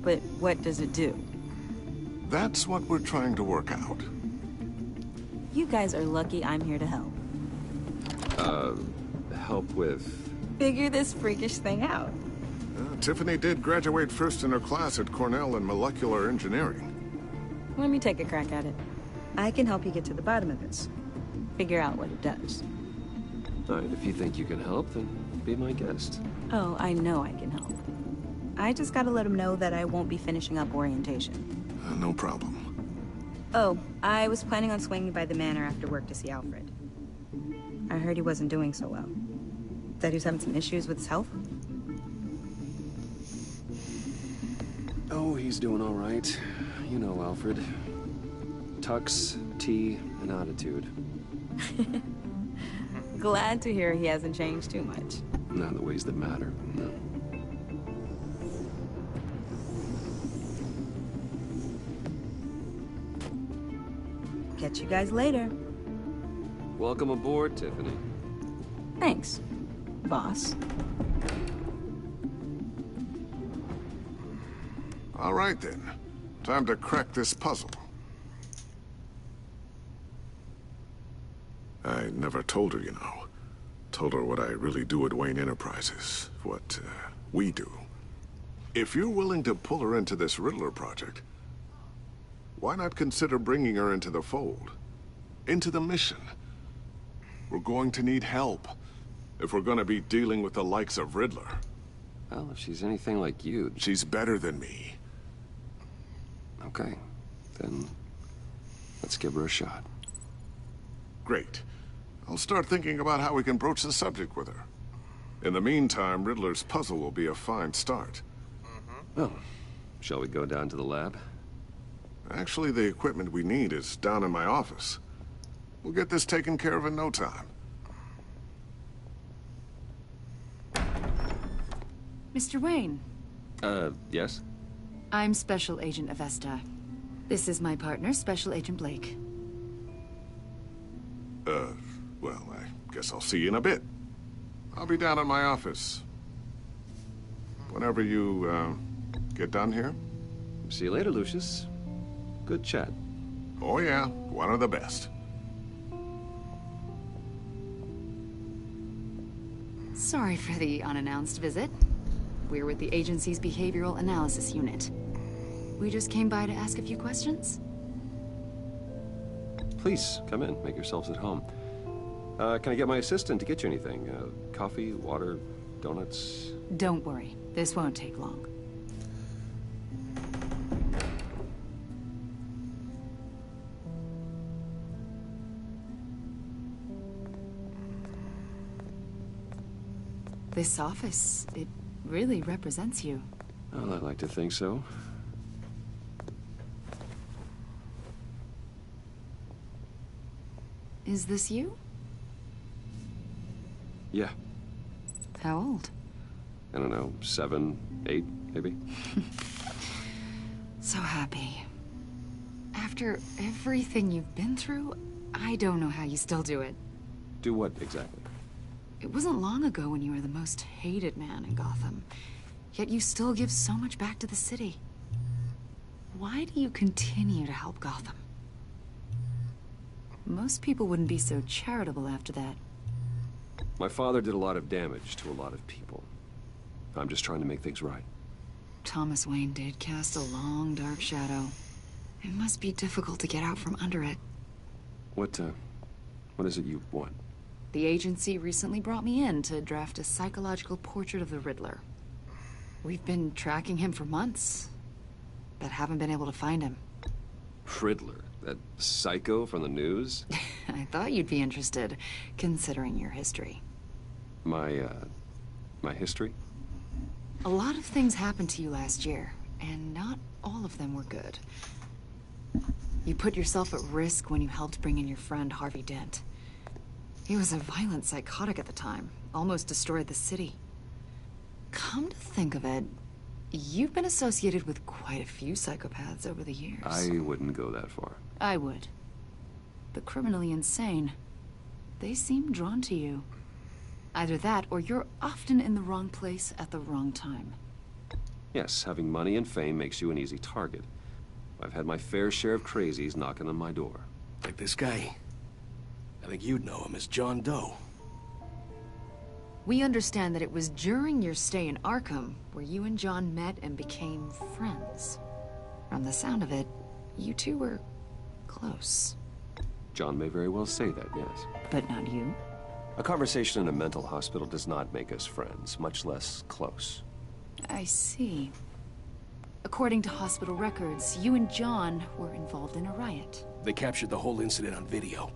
T: But what does it do?
R: That's what we're trying to work out.
T: You guys are lucky I'm here to help.
B: Help with...
T: Figure this freakish thing out.
R: Tiffany did graduate first in her class at Cornell in molecular engineering.
T: Let me take a crack at it. I can help you get to the bottom of this. Figure out what it does.
B: All right, if you think you can help, then be my guest.
T: Oh, I know I can help. I just gotta let him know that I won't be finishing up orientation.
R: No problem.
T: Oh, I was planning on swinging by the manor after work to see Alfred. I heard he wasn't doing so well. That he was having some issues with his health?
B: Oh, he's doing all right. You know Alfred. Tux, tea, and attitude.
T: Glad to hear he hasn't changed too much.
B: Not in the ways that matter, no.
T: Catch you guys later.
B: Welcome aboard, Tiffany.
T: Thanks, boss.
R: All right, then. Time to crack this puzzle. I never told her, you know. Told her what I really do at Wayne Enterprises. What, we do. If you're willing to pull her into this Riddler project, why not consider bringing her into the fold? Into the mission? We're going to need help if we're going to be dealing with the likes of Riddler.
B: Well, if she's anything like you...
R: She's better than me.
B: Okay, then let's give her a shot.
R: Great. I'll start thinking about how we can broach the subject with her. In the meantime, Riddler's puzzle will be a fine start.
B: Well, shall we go down to the lab?
R: Actually, the equipment we need is down in my office. We'll get this taken care of in no time.
O: Mr. Wayne.
B: Yes?
O: I'm Special Agent Avesta. This is my partner, Special Agent Blake.
R: Well, I guess I'll see you in a bit. I'll be down in my office. Whenever you, get done here.
B: See you later, Lucius. Good chat.
R: Oh yeah, one of the best.
O: Sorry for the unannounced visit. We're with the agency's Behavioral Analysis Unit. We just came by to ask a few questions.
B: Please, come in. Make yourselves at home. Can I get my assistant to get you anything? Coffee, water, donuts?
O: Don't worry. This won't take long. This office, it really represents you.
B: Well, I'd like to think so.
O: Is this you?
B: Yeah.
O: How old?
B: I don't know, 7, 8, maybe?
O: So happy. After everything you've been through, I don't know how you still do it.
B: Do what, exactly?
O: It wasn't long ago when you were the most hated man in Gotham. Yet you still give so much back to the city. Why do you continue to help Gotham? Most people wouldn't be so charitable after that.
B: My father did a lot of damage to a lot of people. I'm just trying to make things right.
O: Thomas Wayne did cast a long, dark shadow. It must be difficult to get out from under it.
B: What is it you want?
O: The agency recently brought me in to draft a psychological portrait of the Riddler. We've been tracking him for months, but haven't been able to find him.
B: Riddler? That psycho from the news?
O: I thought you'd be interested, considering your history.
B: My history?
O: A lot of things happened to you last year, and not all of them were good. You put yourself at risk when you helped bring in your friend Harvey Dent. He was a violent psychotic at the time, almost destroyed the city. Come to think of it, you've been associated with quite a few psychopaths over the years.
B: I wouldn't go that far.
O: I would. The criminally insane, they seem drawn to you. Either that, or you're often in the wrong place at the wrong time.
B: Yes, having money and fame makes you an easy target. I've had my fair share of crazies knocking on my door.
M: Like this guy. I think you'd know him as John Doe.
O: We understand that it was during your stay in Arkham where you and John met and became friends. From the sound of it, you two were close.
B: John may very well say that, yes.
O: But not you?
B: A conversation in a mental hospital does not make us friends, much less close.
O: I see. According to hospital records, you and John were involved in a riot.
M: They captured the whole incident on video.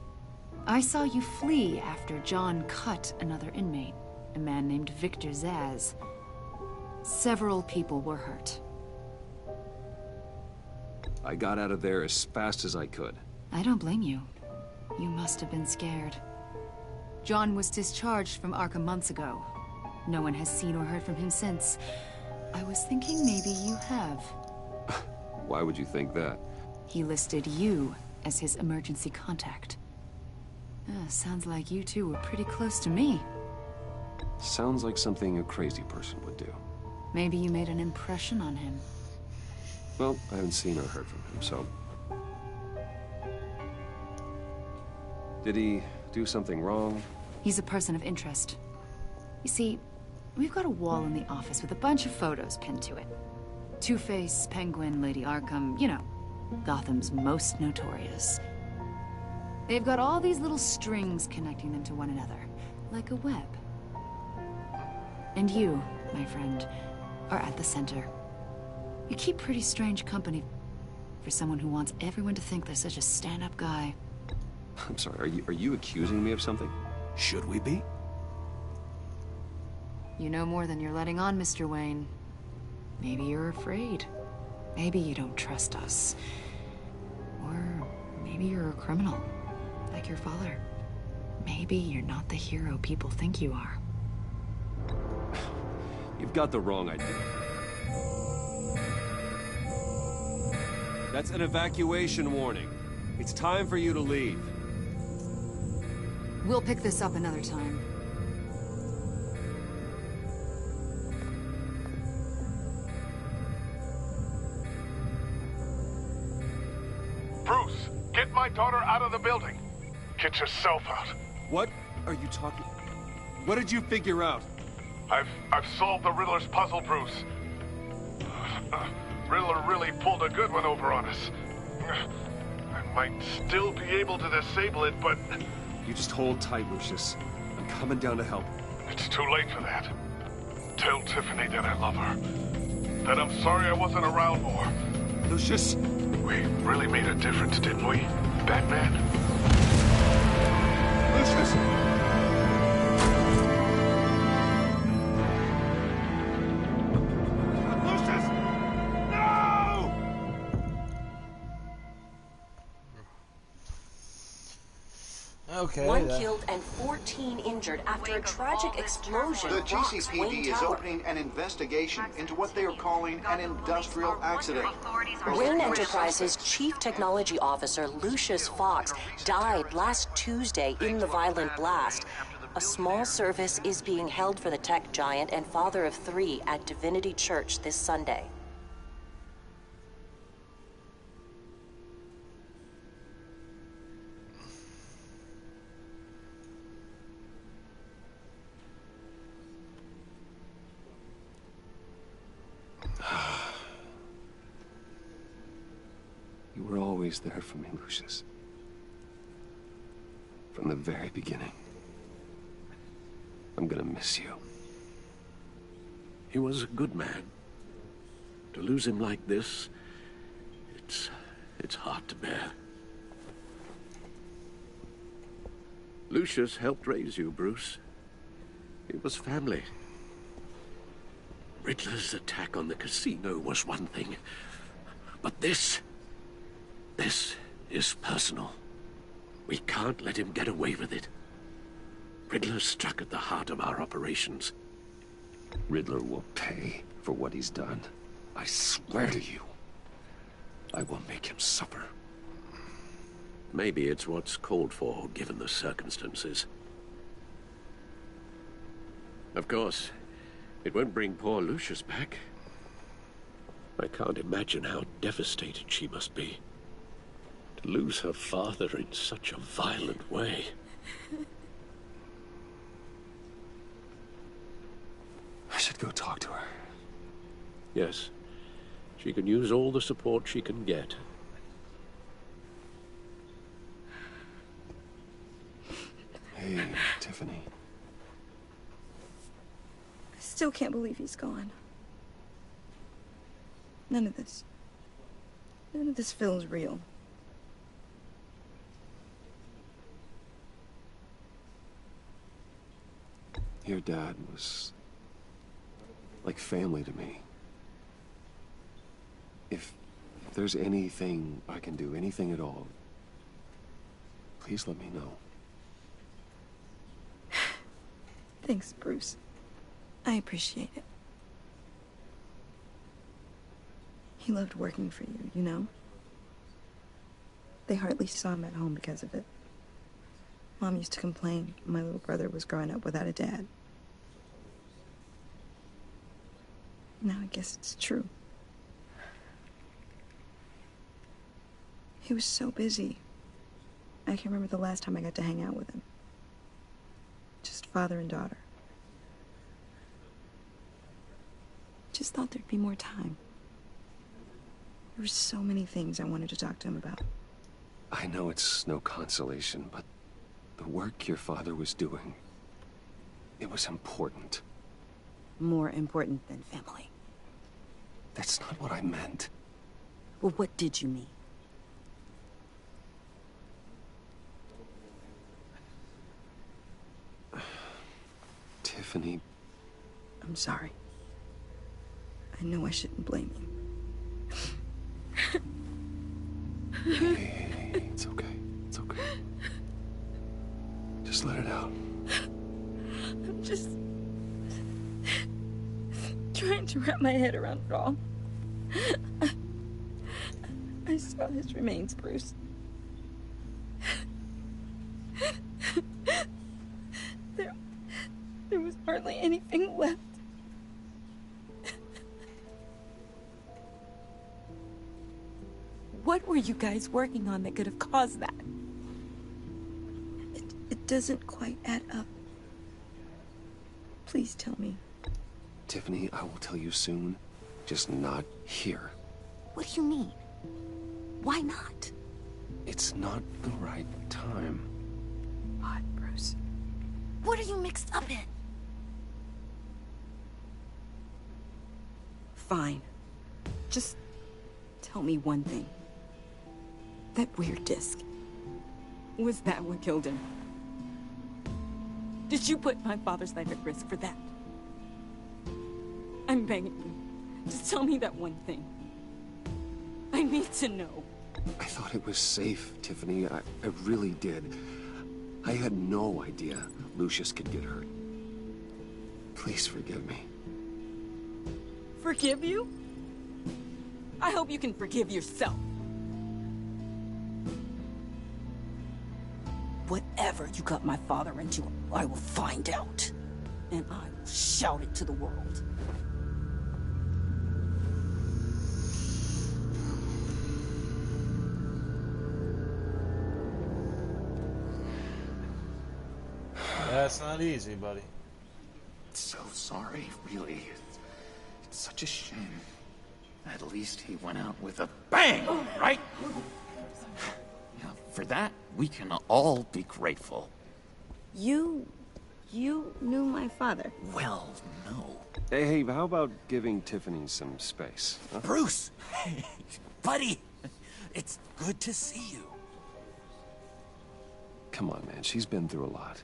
O: I saw you flee after John cut another inmate, a man named Victor Zsasz. Several people were hurt.
B: I got out of there as fast as I could.
O: I don't blame you. You must have been scared. John was discharged from Arkham months ago. No one has seen or heard from him since. I was thinking maybe you have.
B: Why would you think that?
O: He listed you as his emergency contact. Sounds like you two were pretty close to me.
B: Sounds like something a crazy person would do.
O: Maybe you made an impression on him.
B: Well, I haven't seen or heard from him, so... Did he do something wrong?
O: He's a person of interest. You see, we've got a wall in the office with a bunch of photos pinned to it. Two-Face, Penguin, Lady Arkham, you know, Gotham's most notorious. They've got all these little strings connecting them to one another, like a web. And you, my friend, are at the center. You keep pretty strange company for someone who wants everyone to think they're such a stand-up guy.
B: I'm sorry, are you accusing me of something?
M: Should we be?
O: You know more than you're letting on, Mr. Wayne. Maybe you're afraid. Maybe you don't trust us. Or maybe you're a criminal, like your father. Maybe you're not the hero people think you are.
B: You've got the wrong idea. That's an evacuation warning. It's time for you to leave.
O: We'll pick this up another time.
P: Bruce, get my daughter out of the building. Get yourself out.
H: What are you talking... What did you figure out?
P: I've solved the Riddler's puzzle, Bruce. Riddler really pulled a good one over on us. I might still be able to disable it, but...
B: You just hold tight, Lucius. I'm coming down to help.
P: It's too late for that. Tell Tiffany that I love her. That I'm sorry I wasn't around more.
H: Lucius!
P: We really made a difference, didn't we, Batman?
H: Lucius!
A: Okay.
U: One killed and 14 injured after a tragic explosion.
C: The
U: rocks
C: GCPD
U: Wayne
C: is
U: Tower.
C: opening an investigation into what they are calling an industrial accident.
U: Wayne Enterprises Chief Technology Officer Lucius Fox died last Tuesday in the violent blast. A small service is being held for the tech giant and father of 3 at Divinity Church this Sunday.
B: You were always there for me, Lucius. From the very beginning. I'm gonna miss you.
V: He was a good man. To lose him like this, it's hard to bear. Lucius helped raise you, Bruce. It was family. Riddler's attack on the casino was one thing. But this is personal. We can't let him get away with it. Riddler struck at the heart of our operations.
B: Riddler will pay for what he's done. I swear to you. I will make him suffer.
V: Maybe it's what's called for, given the circumstances. Of course, it won't bring poor Lucius back. I can't imagine how devastated she must be. To lose her father in such a violent way.
B: I should go talk to her.
V: Yes, she can use all the support she can get.
B: Hey, Tiffany.
T: I still can't believe he's gone. None of this feels real.
B: Your dad was like family to me. If there's anything I can do, anything at all, please let me know.
T: Thanks, Bruce. I appreciate it. He loved working for you, you know? They hardly saw him at home because of it. Mom used to complain my little brother was growing up without a dad. Now I guess it's true. He was so busy. I can't remember the last time I got to hang out with him. Just father and daughter. Just thought there'd be more time. There were so many things I wanted to talk to him about.
B: I know it's no consolation, but the work your father was doing, it was important.
T: More important than family.
B: That's not what I meant.
T: Well, what did you mean?
B: Tiffany.
T: I'm sorry. I know I shouldn't blame you.
B: Hey, it's okay. It's okay. Just let it out.
T: I'm just trying to wrap my head around it all. I saw his remains, Bruce. There was hardly anything left.
F: What were you guys working on that could have caused that?
T: It doesn't quite add up. Please tell me.
B: Tiffany, I will tell you soon. Just not here.
F: What do you mean? Why not?
B: It's not the right time.
F: What, Bruce? What are you mixed up in?
T: Fine. Just tell me one thing. That weird disc. Was that what killed him?
F: Did you put my father's life at risk for that? I'm begging you. Just tell me that one thing. I need to know.
B: I thought it was safe, Tiffany. I really did. I had no idea Lucius could get hurt. Please forgive me.
F: Forgive you? I hope you can forgive yourself. Whatever you got my father into, I will find out. And I will shout it to the world.
A: That's not easy, buddy.
M: So sorry, really. It's such a shame. At least he went out with a bang, right? Yeah, for that, we can all be grateful.
T: You knew my father.
M: Well, no.
B: Hey, how about giving Tiffany some space? Huh?
M: Bruce! Hey, buddy! It's good to see you.
B: Come on, man. She's been through a lot.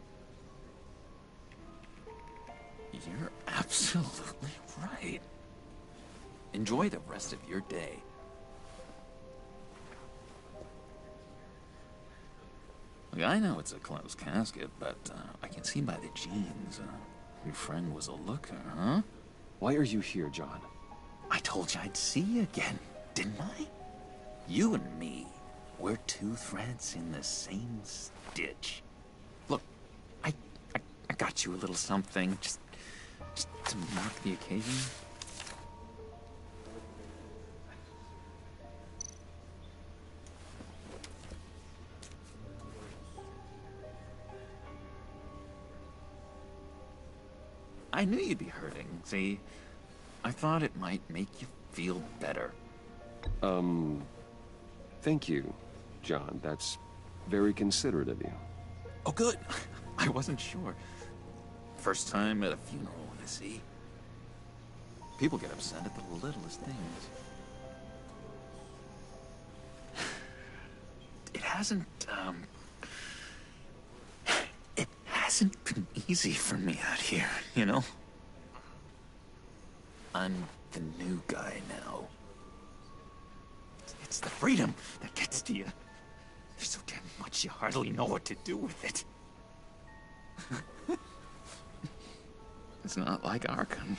M: You're absolutely right. Enjoy the rest of your day. Look, I know it's a closed casket, but I can see by the jeans. Your friend was a looker, huh?
B: Why are you here, John?
M: I told you I'd see you again, didn't I? You and me, we're two threads in the same stitch. Look, I got you a little something, just to mark the occasion. I knew you'd be hurting, see? I thought it might make you feel better.
B: Thank you, John. That's very considerate of you.
M: Oh, good. I wasn't sure. First time at a funeral, you see. People get upset at the littlest things. It hasn't been easy for me out here, you know? I'm the new guy now. It's the freedom that gets to you. There's so damn much you hardly know what to do with it. It's not like Arkham.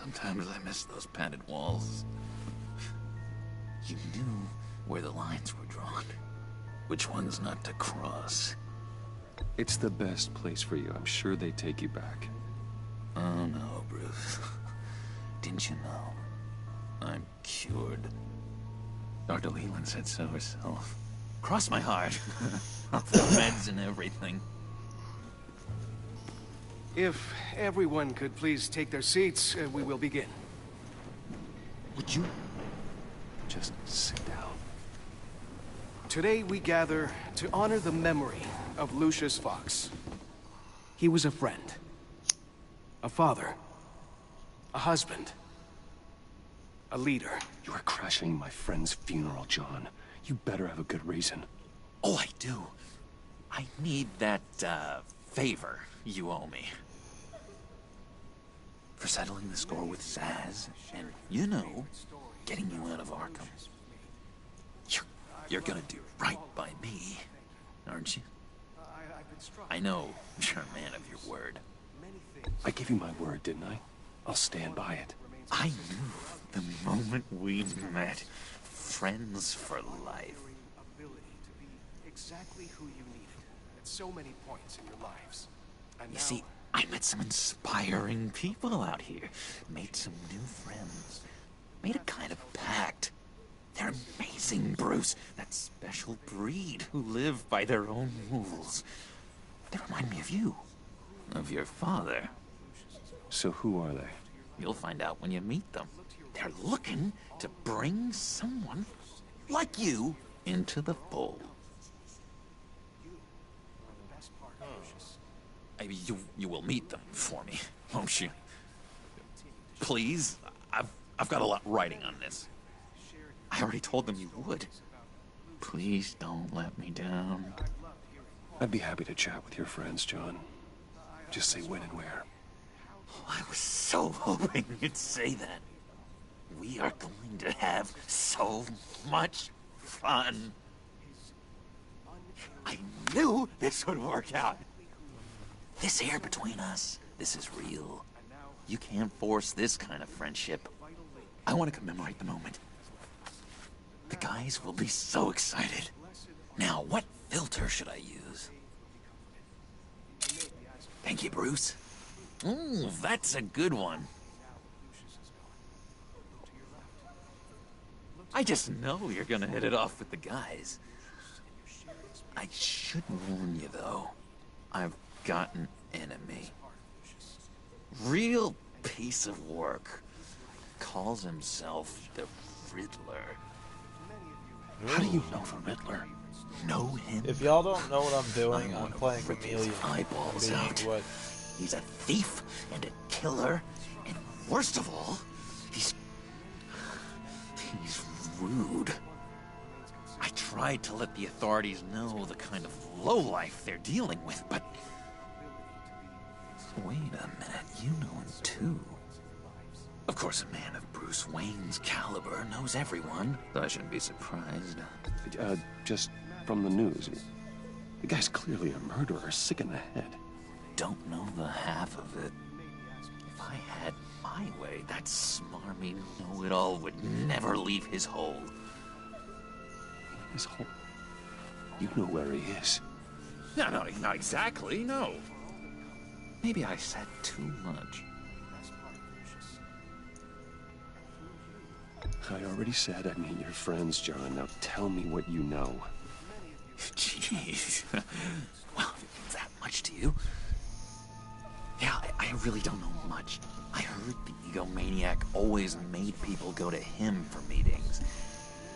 M: Sometimes I miss those padded walls. You knew where the lines were drawn. Which ones not to cross.
B: It's the best place for you. I'm sure they take you back.
M: Oh no, Bruce. Didn't you know? I'm cured. Dr. Leland said so herself. Cross my heart. Off the meds and everything.
H: If everyone could please take their seats, we will begin.
M: Would you
B: just sit down?
H: Today we gather to honor the memory of Lucius Fox. He was a friend, a father, a husband, a leader.
B: You are crashing my friend's funeral, John. You better have a good reason.
M: Oh, I do. I need that, favor you owe me. For settling the score with Zsasz, and, you know, getting you out of Arkham. You're gonna do right by me, aren't you? I know you're a man of your word.
B: I gave you my word, didn't I? I'll stand by it.
M: I knew the moment we met. Friends for life.
H: Exactly who you needed at so many points in your lives. And
M: you see, I met some inspiring people out here. Made some new friends. Made a kind of pact. They're amazing, Bruce. That special breed who live by their own rules. They remind me of you. Of your father.
B: So who are they?
M: You'll find out when you meet them. They're looking to bring someone like you into the fold. You will meet them for me, won't you? Please? I've got a lot writing on this. I already told them you would. Please don't let me down.
B: I'd be happy to chat with your friends, John. Just say when and where.
M: Oh, I was so hoping you'd say that. We are going to have so much fun. I knew this would work out. This air between us, this is real. You can't force this kind of friendship. I want to commemorate the moment. The guys will be so excited. Now, what filter should I use? Thank you, Bruce. Ooh, that's a good one. I just know you're gonna hit it off with the guys. I should warn you, though. I've got an enemy. Real piece of work. Calls himself the Riddler. How do you know the Riddler? Know him?
A: If y'all don't know what I'm doing, I'm playing Chameleon.
M: Eyeballs out. He's a thief and a killer, and worst of all, he's rude. I tried to let the authorities know the kind of lowlife they're dealing with, but wait a minute, you know him too. Of course, a man of Bruce Wayne's caliber knows everyone, so I shouldn't be surprised.
B: Just from the news. The guy's clearly a murderer, sick in the head.
M: Don't know the half of it. If I had my way, that smarmy know-it-all would never leave his hole.
B: His hole? You know where he is.
M: No, not exactly, no. Maybe I said too much.
B: I already said I'd meet your friends, John. Now tell me what you know.
M: Jeez. Well, that much to you? Yeah, I really don't know much. I heard the egomaniac always made people go to him for meetings.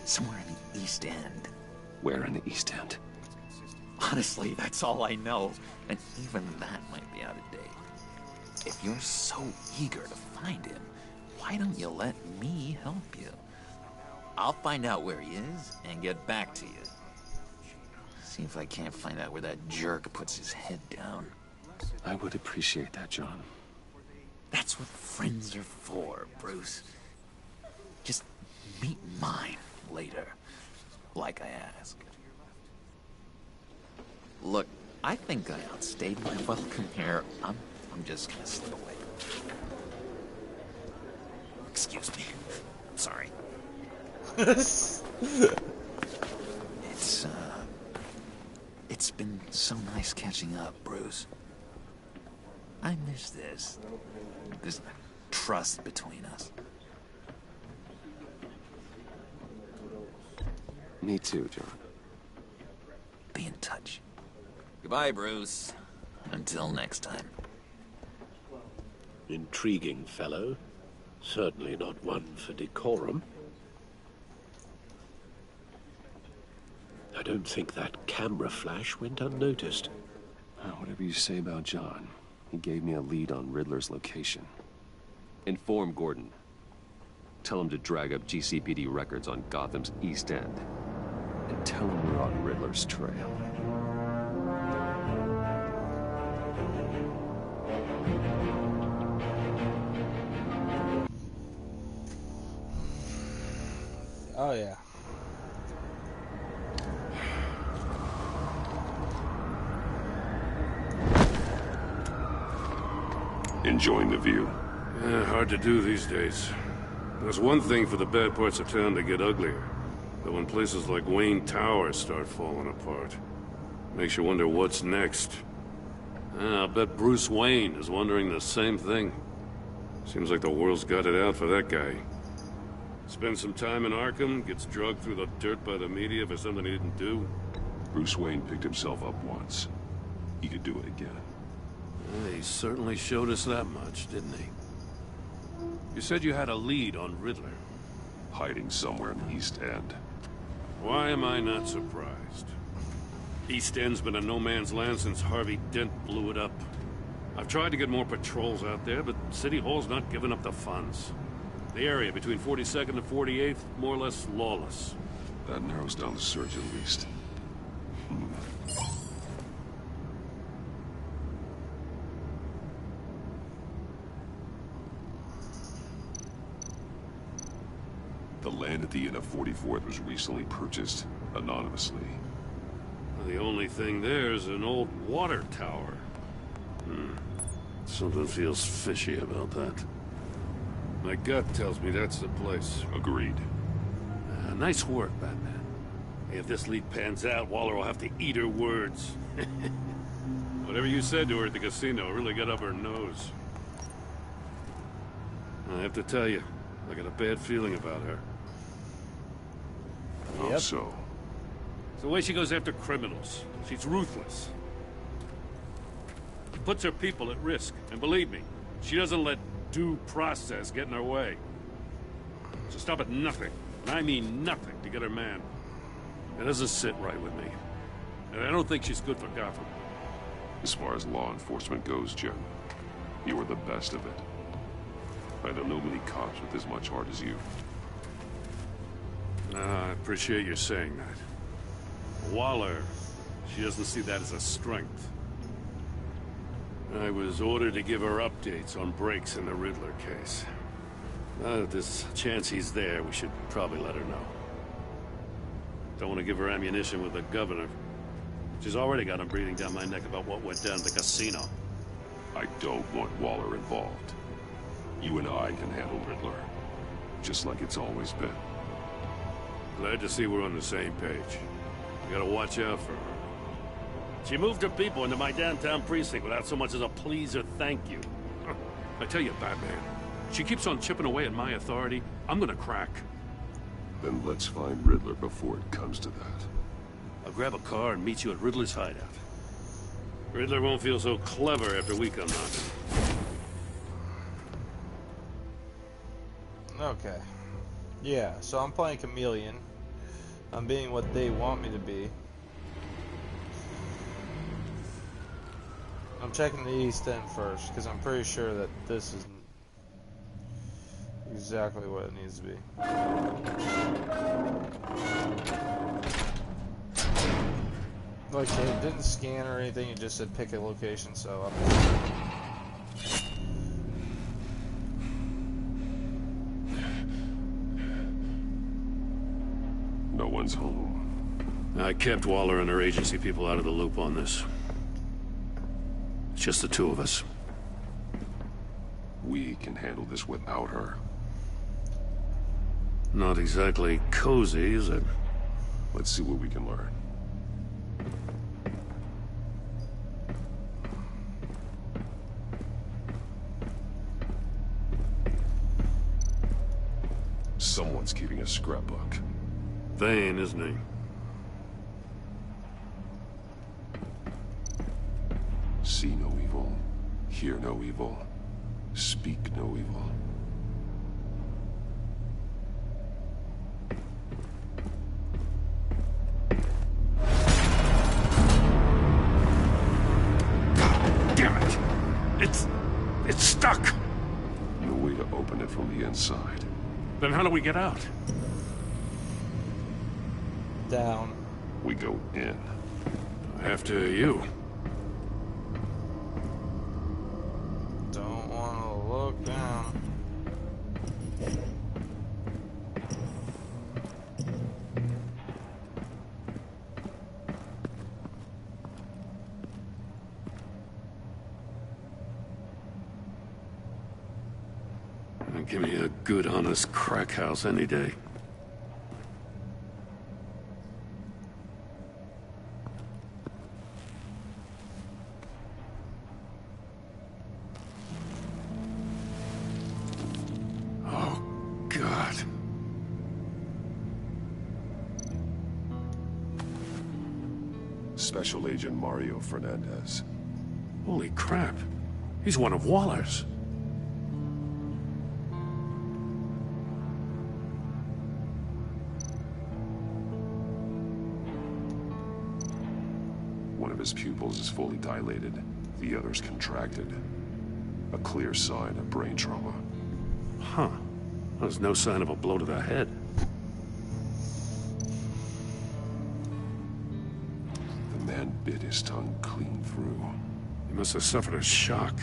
M: Somewhere in the East End.
B: Where in the East End?
M: Honestly, that's all I know. And even that might be out of date. If you're so eager to find him, why don't you let me help you? I'll find out where he is and get back to you. See if I can't find out where that jerk puts his head down.
B: I would appreciate that, John.
M: That's what friends are for, Bruce. Just meet mine later, like I asked. Look, I think I outstayed my welcome here. I'm just gonna slip away. Excuse me. I'm sorry. It's been so nice catching up, Bruce. I miss this trust between us.
B: Me too, John.
M: Be in touch. Goodbye, Bruce. Until next time.
E: Intriguing fellow. Certainly not one for decorum. I don't think that camera flash went unnoticed.
B: Whatever you say about John, he gave me a lead on Riddler's location. Inform Gordon. Tell him to drag up GCPD records on Gotham's East End. And tell him we're on Riddler's trail.
A: Oh, yeah.
I: Enjoying the view?
L: Yeah, hard to do these days. There's one thing for the bad parts of town to get uglier. But when places like Wayne Tower start falling apart, makes you wonder what's next. I'll bet Bruce Wayne is wondering the same thing. Seems like the world's got it out for that guy. Spends some time in Arkham, gets drugged through the dirt by the media for something he didn't do.
I: Bruce Wayne picked himself up once. He could do it again.
L: He certainly showed us that much, didn't he? You said you had a lead on Riddler.
I: Hiding somewhere in the East End.
L: Why am I not surprised? East End's been a no-man's land since Harvey Dent blew it up. I've tried to get more patrols out there, but City Hall's not giving up the funds. The area between 42nd and 48th, more or less lawless.
I: That narrows down the search at least. The land at the end of 44th was recently purchased, anonymously.
L: The only thing there is an old water tower. Something feels fishy about that. My gut tells me that's the place.
I: Agreed.
L: Nice work, Batman. If this lead pans out, Waller will have to eat her words. Whatever you said to her at the casino really got up her nose. I have to tell you, I got a bad feeling about her.
I: How so?
L: It's the way she goes after criminals. She's ruthless. She puts her people at risk, and believe me, she doesn't let due process get in her way. She'll stop at nothing, and I mean nothing, to get her man. It doesn't sit right with me. And I don't think she's good for Gotham.
I: As far as law enforcement goes, Jim, you were the best of it. I don't know many cops with as much heart as you.
L: I appreciate you saying that. Waller, she doesn't see that as a strength. I was ordered to give her updates on breaks in the Riddler case. If there's a chance he's there, we should probably let her know. Don't want to give her ammunition with the governor. She's already got him breathing down my neck about what went down at the casino.
I: I don't want Waller involved. You and I can handle Riddler. Just like it's always been.
L: Glad to see we're on the same page. We gotta watch out for her. She moved her people into my downtown precinct without so much as a please or thank you.
I: I tell you, Batman, she keeps on chipping away at my authority. I'm gonna crack. Then let's find Riddler before it comes to that.
L: I'll grab a car and meet you at Riddler's hideout. Riddler won't feel so clever after we come knocking.
A: Okay. Yeah, so I'm playing Chameleon. I'm being what they want me to be. I'm checking the East End first, because I'm pretty sure that this is exactly what it needs to be. Like, it didn't scan or anything, it just said pick a location, so
I: No one's home.
L: I kept Waller and her agency people out of the loop on this. It's just the two of us.
I: We can handle this without her.
L: Not exactly cozy, is it?
I: Let's see what we can learn. Someone's keeping a scrapbook.
L: Vane, isn't he?
I: See no evil, hear no evil, speak no evil.
L: God damn it! It's stuck!
I: No way to open it from the inside.
L: Then how do we get out?
A: Down.
I: We go in.
L: After you.
A: Don't want to look down.
L: Give me a good, honest crack house any day. Oh, God.
I: Special Agent Mario Fernandez.
L: Holy crap. He's one of Waller's.
I: One of his pupils is fully dilated, the other's contracted. A clear sign of brain trauma.
L: Huh. There's no sign of a blow to the head.
I: The man bit his tongue clean through.
L: He must have suffered a shock,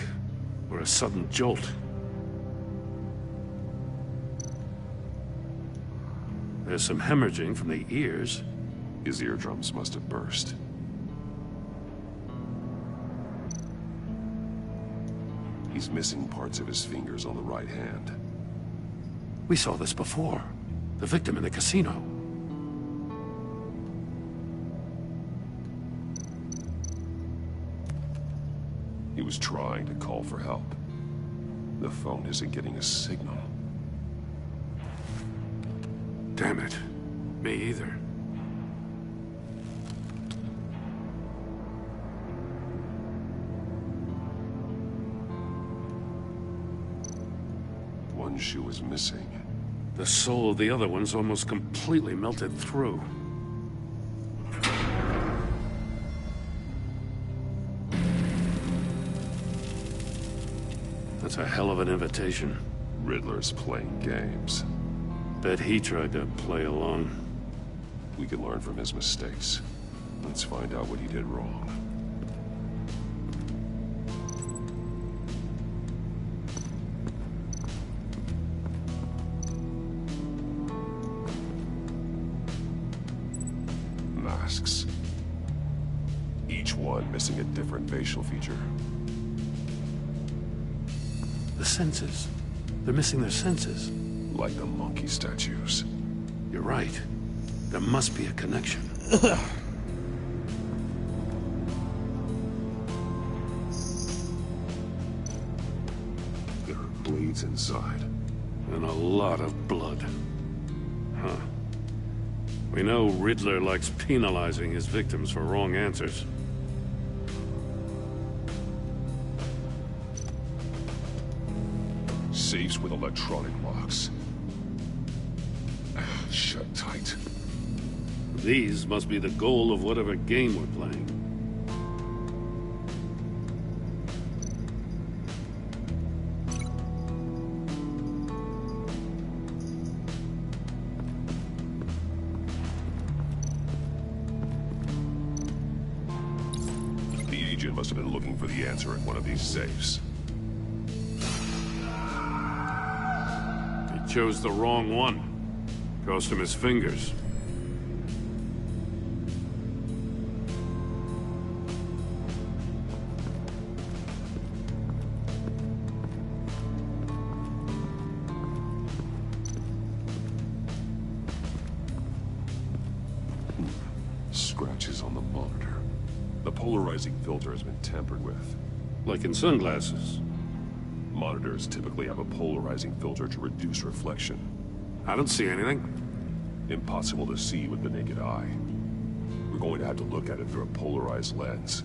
L: or a sudden jolt. There's some hemorrhaging from the ears.
I: His eardrums must have burst. He's missing parts of his fingers on the right hand.
L: We saw this before. The victim in the casino.
I: He was trying to call for help. The phone isn't getting a signal.
L: Damn it. Me either.
I: One shoe is missing.
L: The sole of the other one's almost completely melted through. That's a hell of an invitation.
I: Riddler's playing games.
L: Bet he tried to play along.
I: We can learn from his mistakes. Let's find out what he did wrong. masks. Each one missing a different facial feature.
L: The senses. They're missing their senses.
I: Like the monkey statues.
L: You're right. There must be a connection.
I: There are blades inside.
L: And a lot of blood. Huh. We know Riddler likes penalizing his victims for wrong answers.
I: Safes with electronic locks. Shut tight.
L: These must be the goal of whatever game we're playing.
I: The agent must have been looking for the answer in one of these safes.
L: He chose the wrong one. Cost him his fingers.
I: Scratches on the monitor. The polarizing filter has been tampered with.
L: Like in sunglasses.
I: Monitors typically have a polarizing filter to reduce reflection.
L: I don't see anything.
I: Impossible to see with the naked eye. We're going to have to look at it through a polarized lens.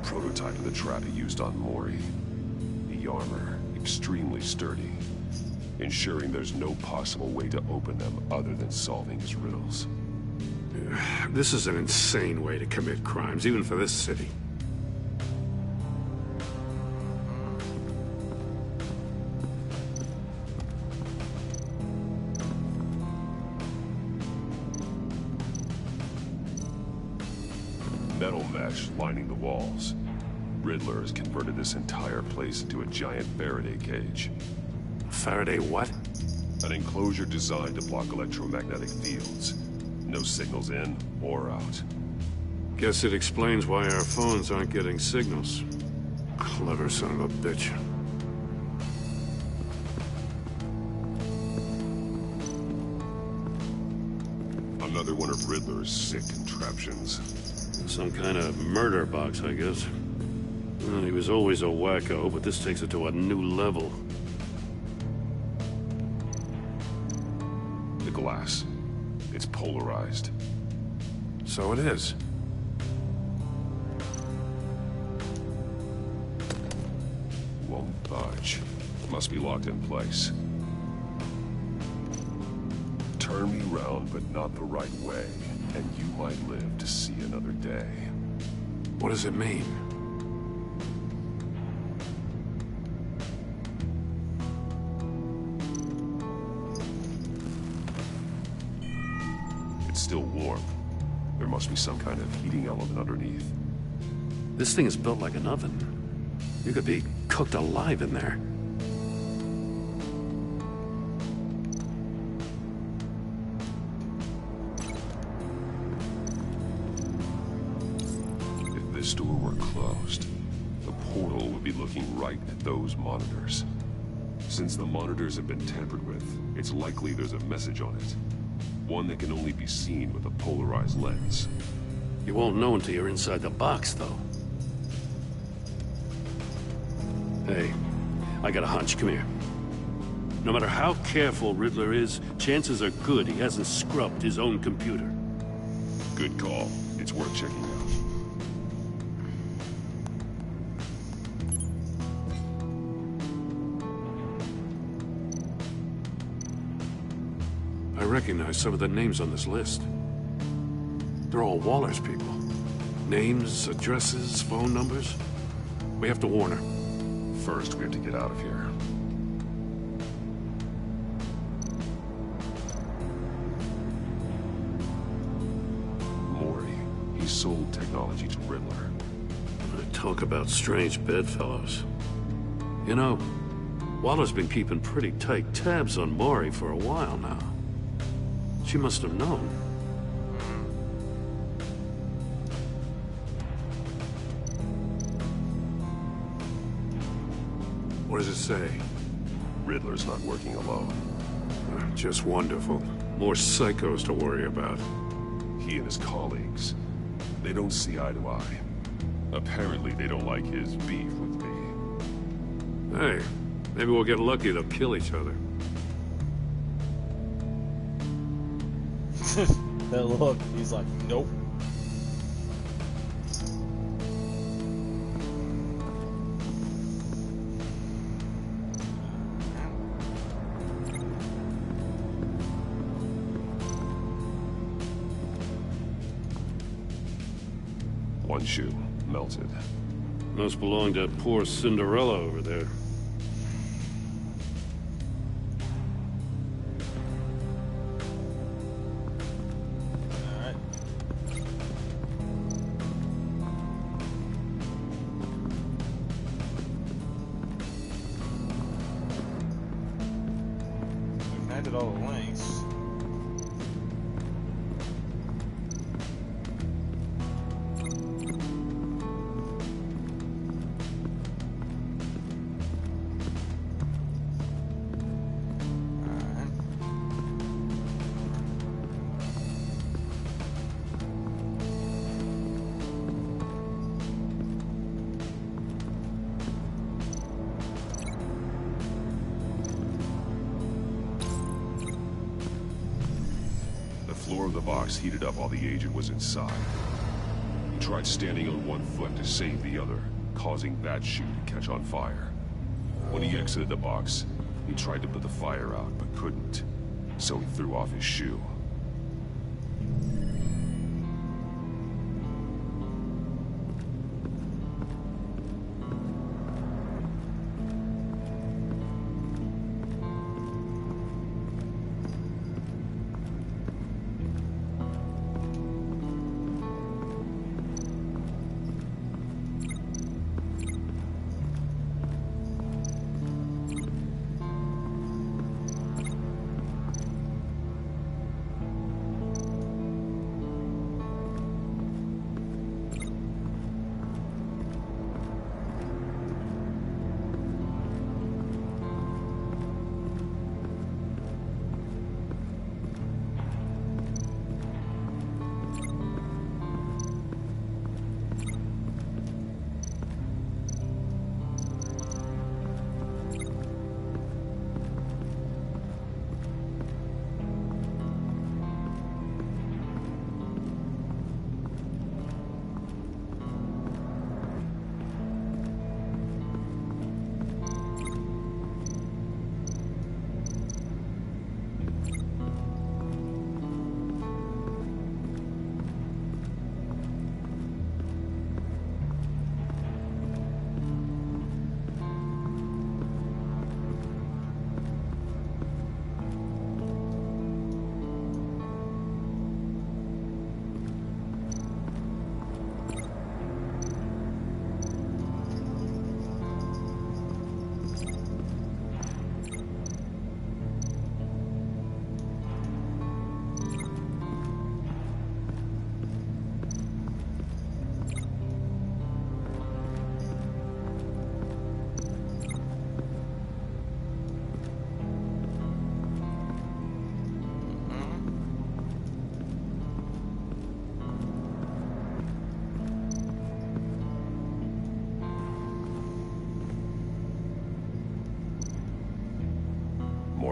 I: Prototype of the trap he used on Mori. The armor, extremely sturdy, ensuring there's no possible way to open them other than solving his riddles.
L: This is an insane way to commit crimes, even for this city.
I: Metal mesh lining the walls. Riddler has converted this entire place into a giant Faraday cage.
L: Faraday what?
I: An enclosure designed to block electromagnetic fields. No signals in or out.
L: Guess it explains why our phones aren't getting signals. Clever son of a bitch.
I: Another one of Riddler's sick contraptions.
L: Some kind of murder box, I guess. Well, he was always a wacko, but this takes it to a new level.
I: The glass. It's polarized.
L: So it is.
I: Won't budge. Must be locked in place. Turn me round, but not the right way, and you might live to see another day.
L: What does it mean?
I: It's still warm. There must be some kind of heating element underneath.
L: This thing is built like an oven. You could be cooked alive in there.
I: this door were closed, the portal would be looking right at those monitors. Since the monitors have been tampered with, it's likely there's a message on it. One that can only be seen with a polarized lens.
L: You won't know until you're inside the box, though. Hey, I got a hunch. Come here. No matter how careful Riddler is, chances are good he hasn't scrubbed his own computer.
I: Good call. It's worth checking out.
L: I recognize some of the names on this list. They're all Waller's people. Names, addresses, phone numbers. We have to warn her.
I: First, we have to get out of here. Mori, he sold technology to Riddler.
L: Talk about strange bedfellows. You know, Waller's been keeping pretty tight tabs on Mori for a while now. She must have known.
I: What does it say? Riddler's not working alone.
L: Just wonderful. More psychos to worry about.
I: He and his colleagues, they don't see eye to eye. Apparently, they don't like his beef with me.
L: Hey, maybe we'll get lucky. They'll kill each other.
A: That look, he's like, nope.
I: One shoe, melted.
L: Must belong to poor Cinderella over there.
A: Connected all the links.
I: The floor of the box heated up while the agent was inside. He tried standing on one foot to save the other, causing that shoe to catch on fire. When he exited the box, he tried to put the fire out, but couldn't. So he threw off his shoe.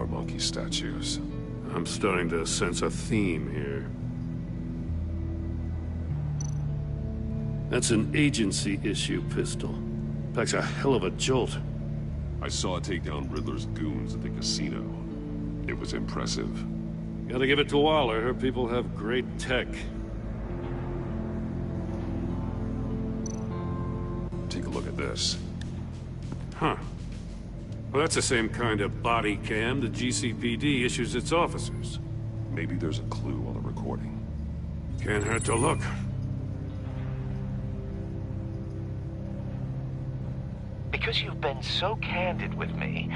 I: our monkey statues.
L: I'm starting to sense a theme here. That's an agency issue pistol. Packs a hell of a jolt.
I: I saw it take down Riddler's goons at the casino. It was impressive.
L: Gotta give it to Waller. Her people have great tech.
I: Take a look at this.
L: Huh. Well, that's the same kind of body cam the GCPD issues its officers.
I: Maybe there's a clue on the recording.
L: Can't hurt to look.
D: Because you've been so candid with me,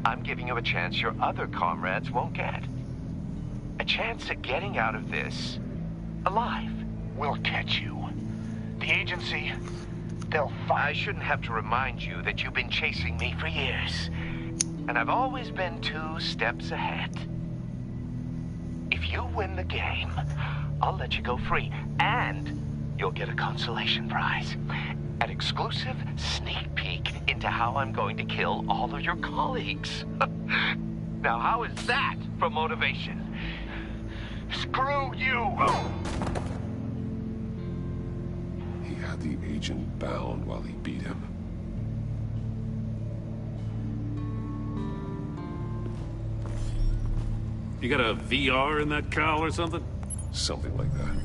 D: I'm giving you a chance your other comrades won't get. A chance at getting out of this alive.
J: We'll catch you. The agency, they'll find...
D: I shouldn't have to remind you that you've been chasing me for years. And I've always been 2 steps ahead. If you win the game, I'll let you go free. And you'll get a consolation prize. An exclusive sneak peek into how I'm going to kill all of your colleagues. Now, how is that for motivation?
J: Screw you!
I: He had the agent bound while he beat him.
L: You got a VR in that cowl or something?
I: Something like that.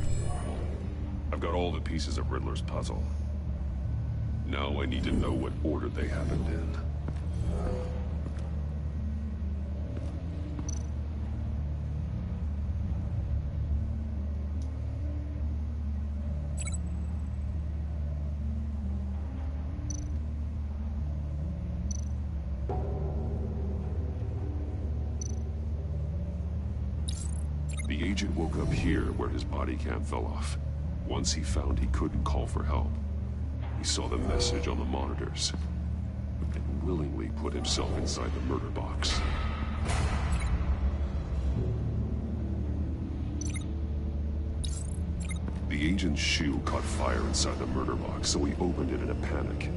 I: I've got all the pieces of Riddler's puzzle. Now I need to know what order they happened in. The agent woke up here where his body cam fell off. Once he found he couldn't call for help, he saw the message on the monitors and willingly put himself inside the murder box. The agent's shoe caught fire inside the murder box, so he opened it in a panic.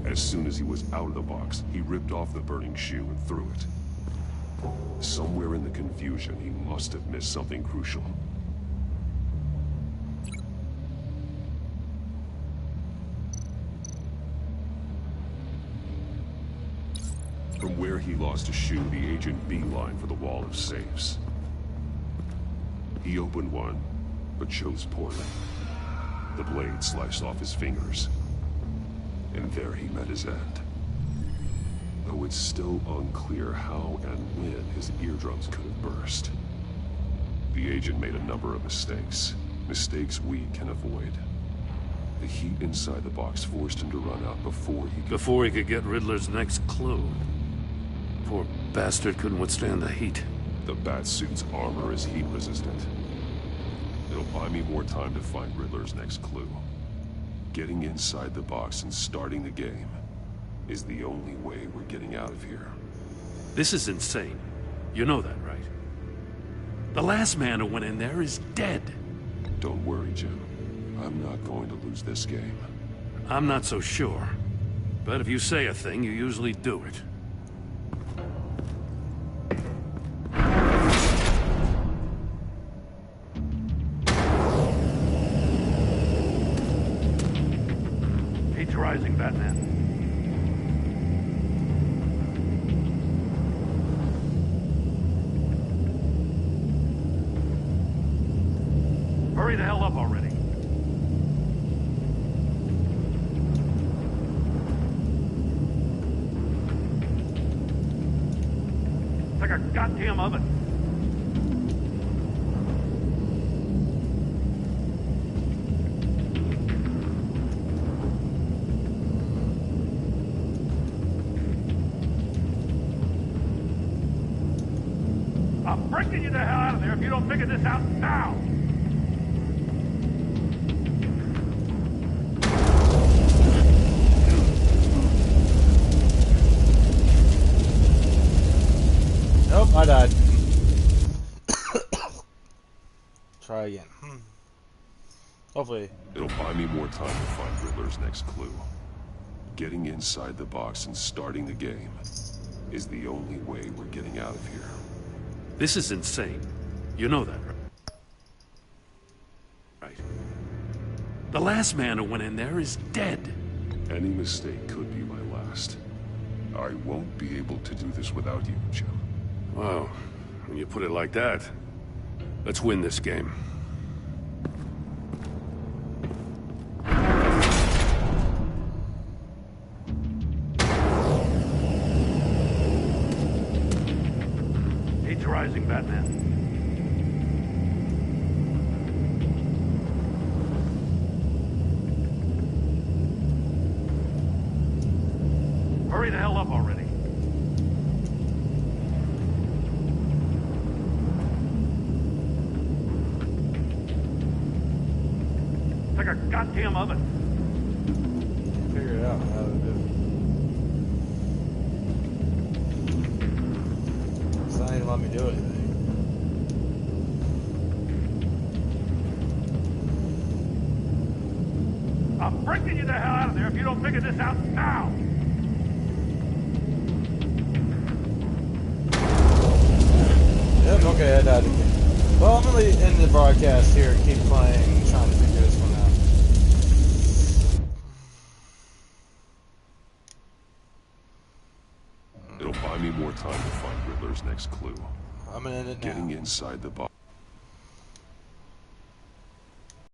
I: As soon as he was out of the box, he ripped off the burning shoe and threw it. Somewhere in the confusion, he must have missed something crucial. From where he lost a shoe, the agent beelined for the wall of safes. He opened one, but chose poorly. The blade sliced off his fingers, and there he met his end. Though it's still unclear how and when his eardrums could have burst. The agent made a number of mistakes. Mistakes we can avoid. The heat inside the box forced him to run out before he
L: could get Riddler's next clue. Poor bastard couldn't withstand the heat.
I: The Batsuit's armor is heat resistant. It'll buy me more time to find Riddler's next clue. Getting inside the box and starting the game is the only way we're getting out of here.
L: This is insane. You know that, right? The last man who went in there is dead.
I: Don't worry, Jim. I'm not going to lose this game.
L: I'm not so sure. But if you say a thing, you usually do it. Heat's rising, Batman. Hurry the hell up already. It's like a goddamn oven. I'm breaking you the hell out of there if you don't figure this out now!
A: Nope, I died. Try again. Hopefully.
I: It'll buy me more time to find Riddler's next clue. Getting inside the box and starting the game is the only way we're getting out of here.
L: This is insane. You know that, right? The last man who went in there is dead.
I: Any mistake could be my last. I won't be able to do this without you, Jim.
L: Wow, when you put it like that, let's win this game. Heat's rising, Batman. Hurry the hell up already. It's like a goddamn oven.
A: Figure it out how to do it. It's not even letting me do anything.
L: I'm breaking you the hell out of there if you don't figure this out now!
A: Yep, okay, I died again. Well, I'm gonna end the broadcast here and keep playing, trying to figure this one out.
I: It'll buy me more time to find Riddler's next clue.
A: I'm gonna end it now.
I: Getting inside the box.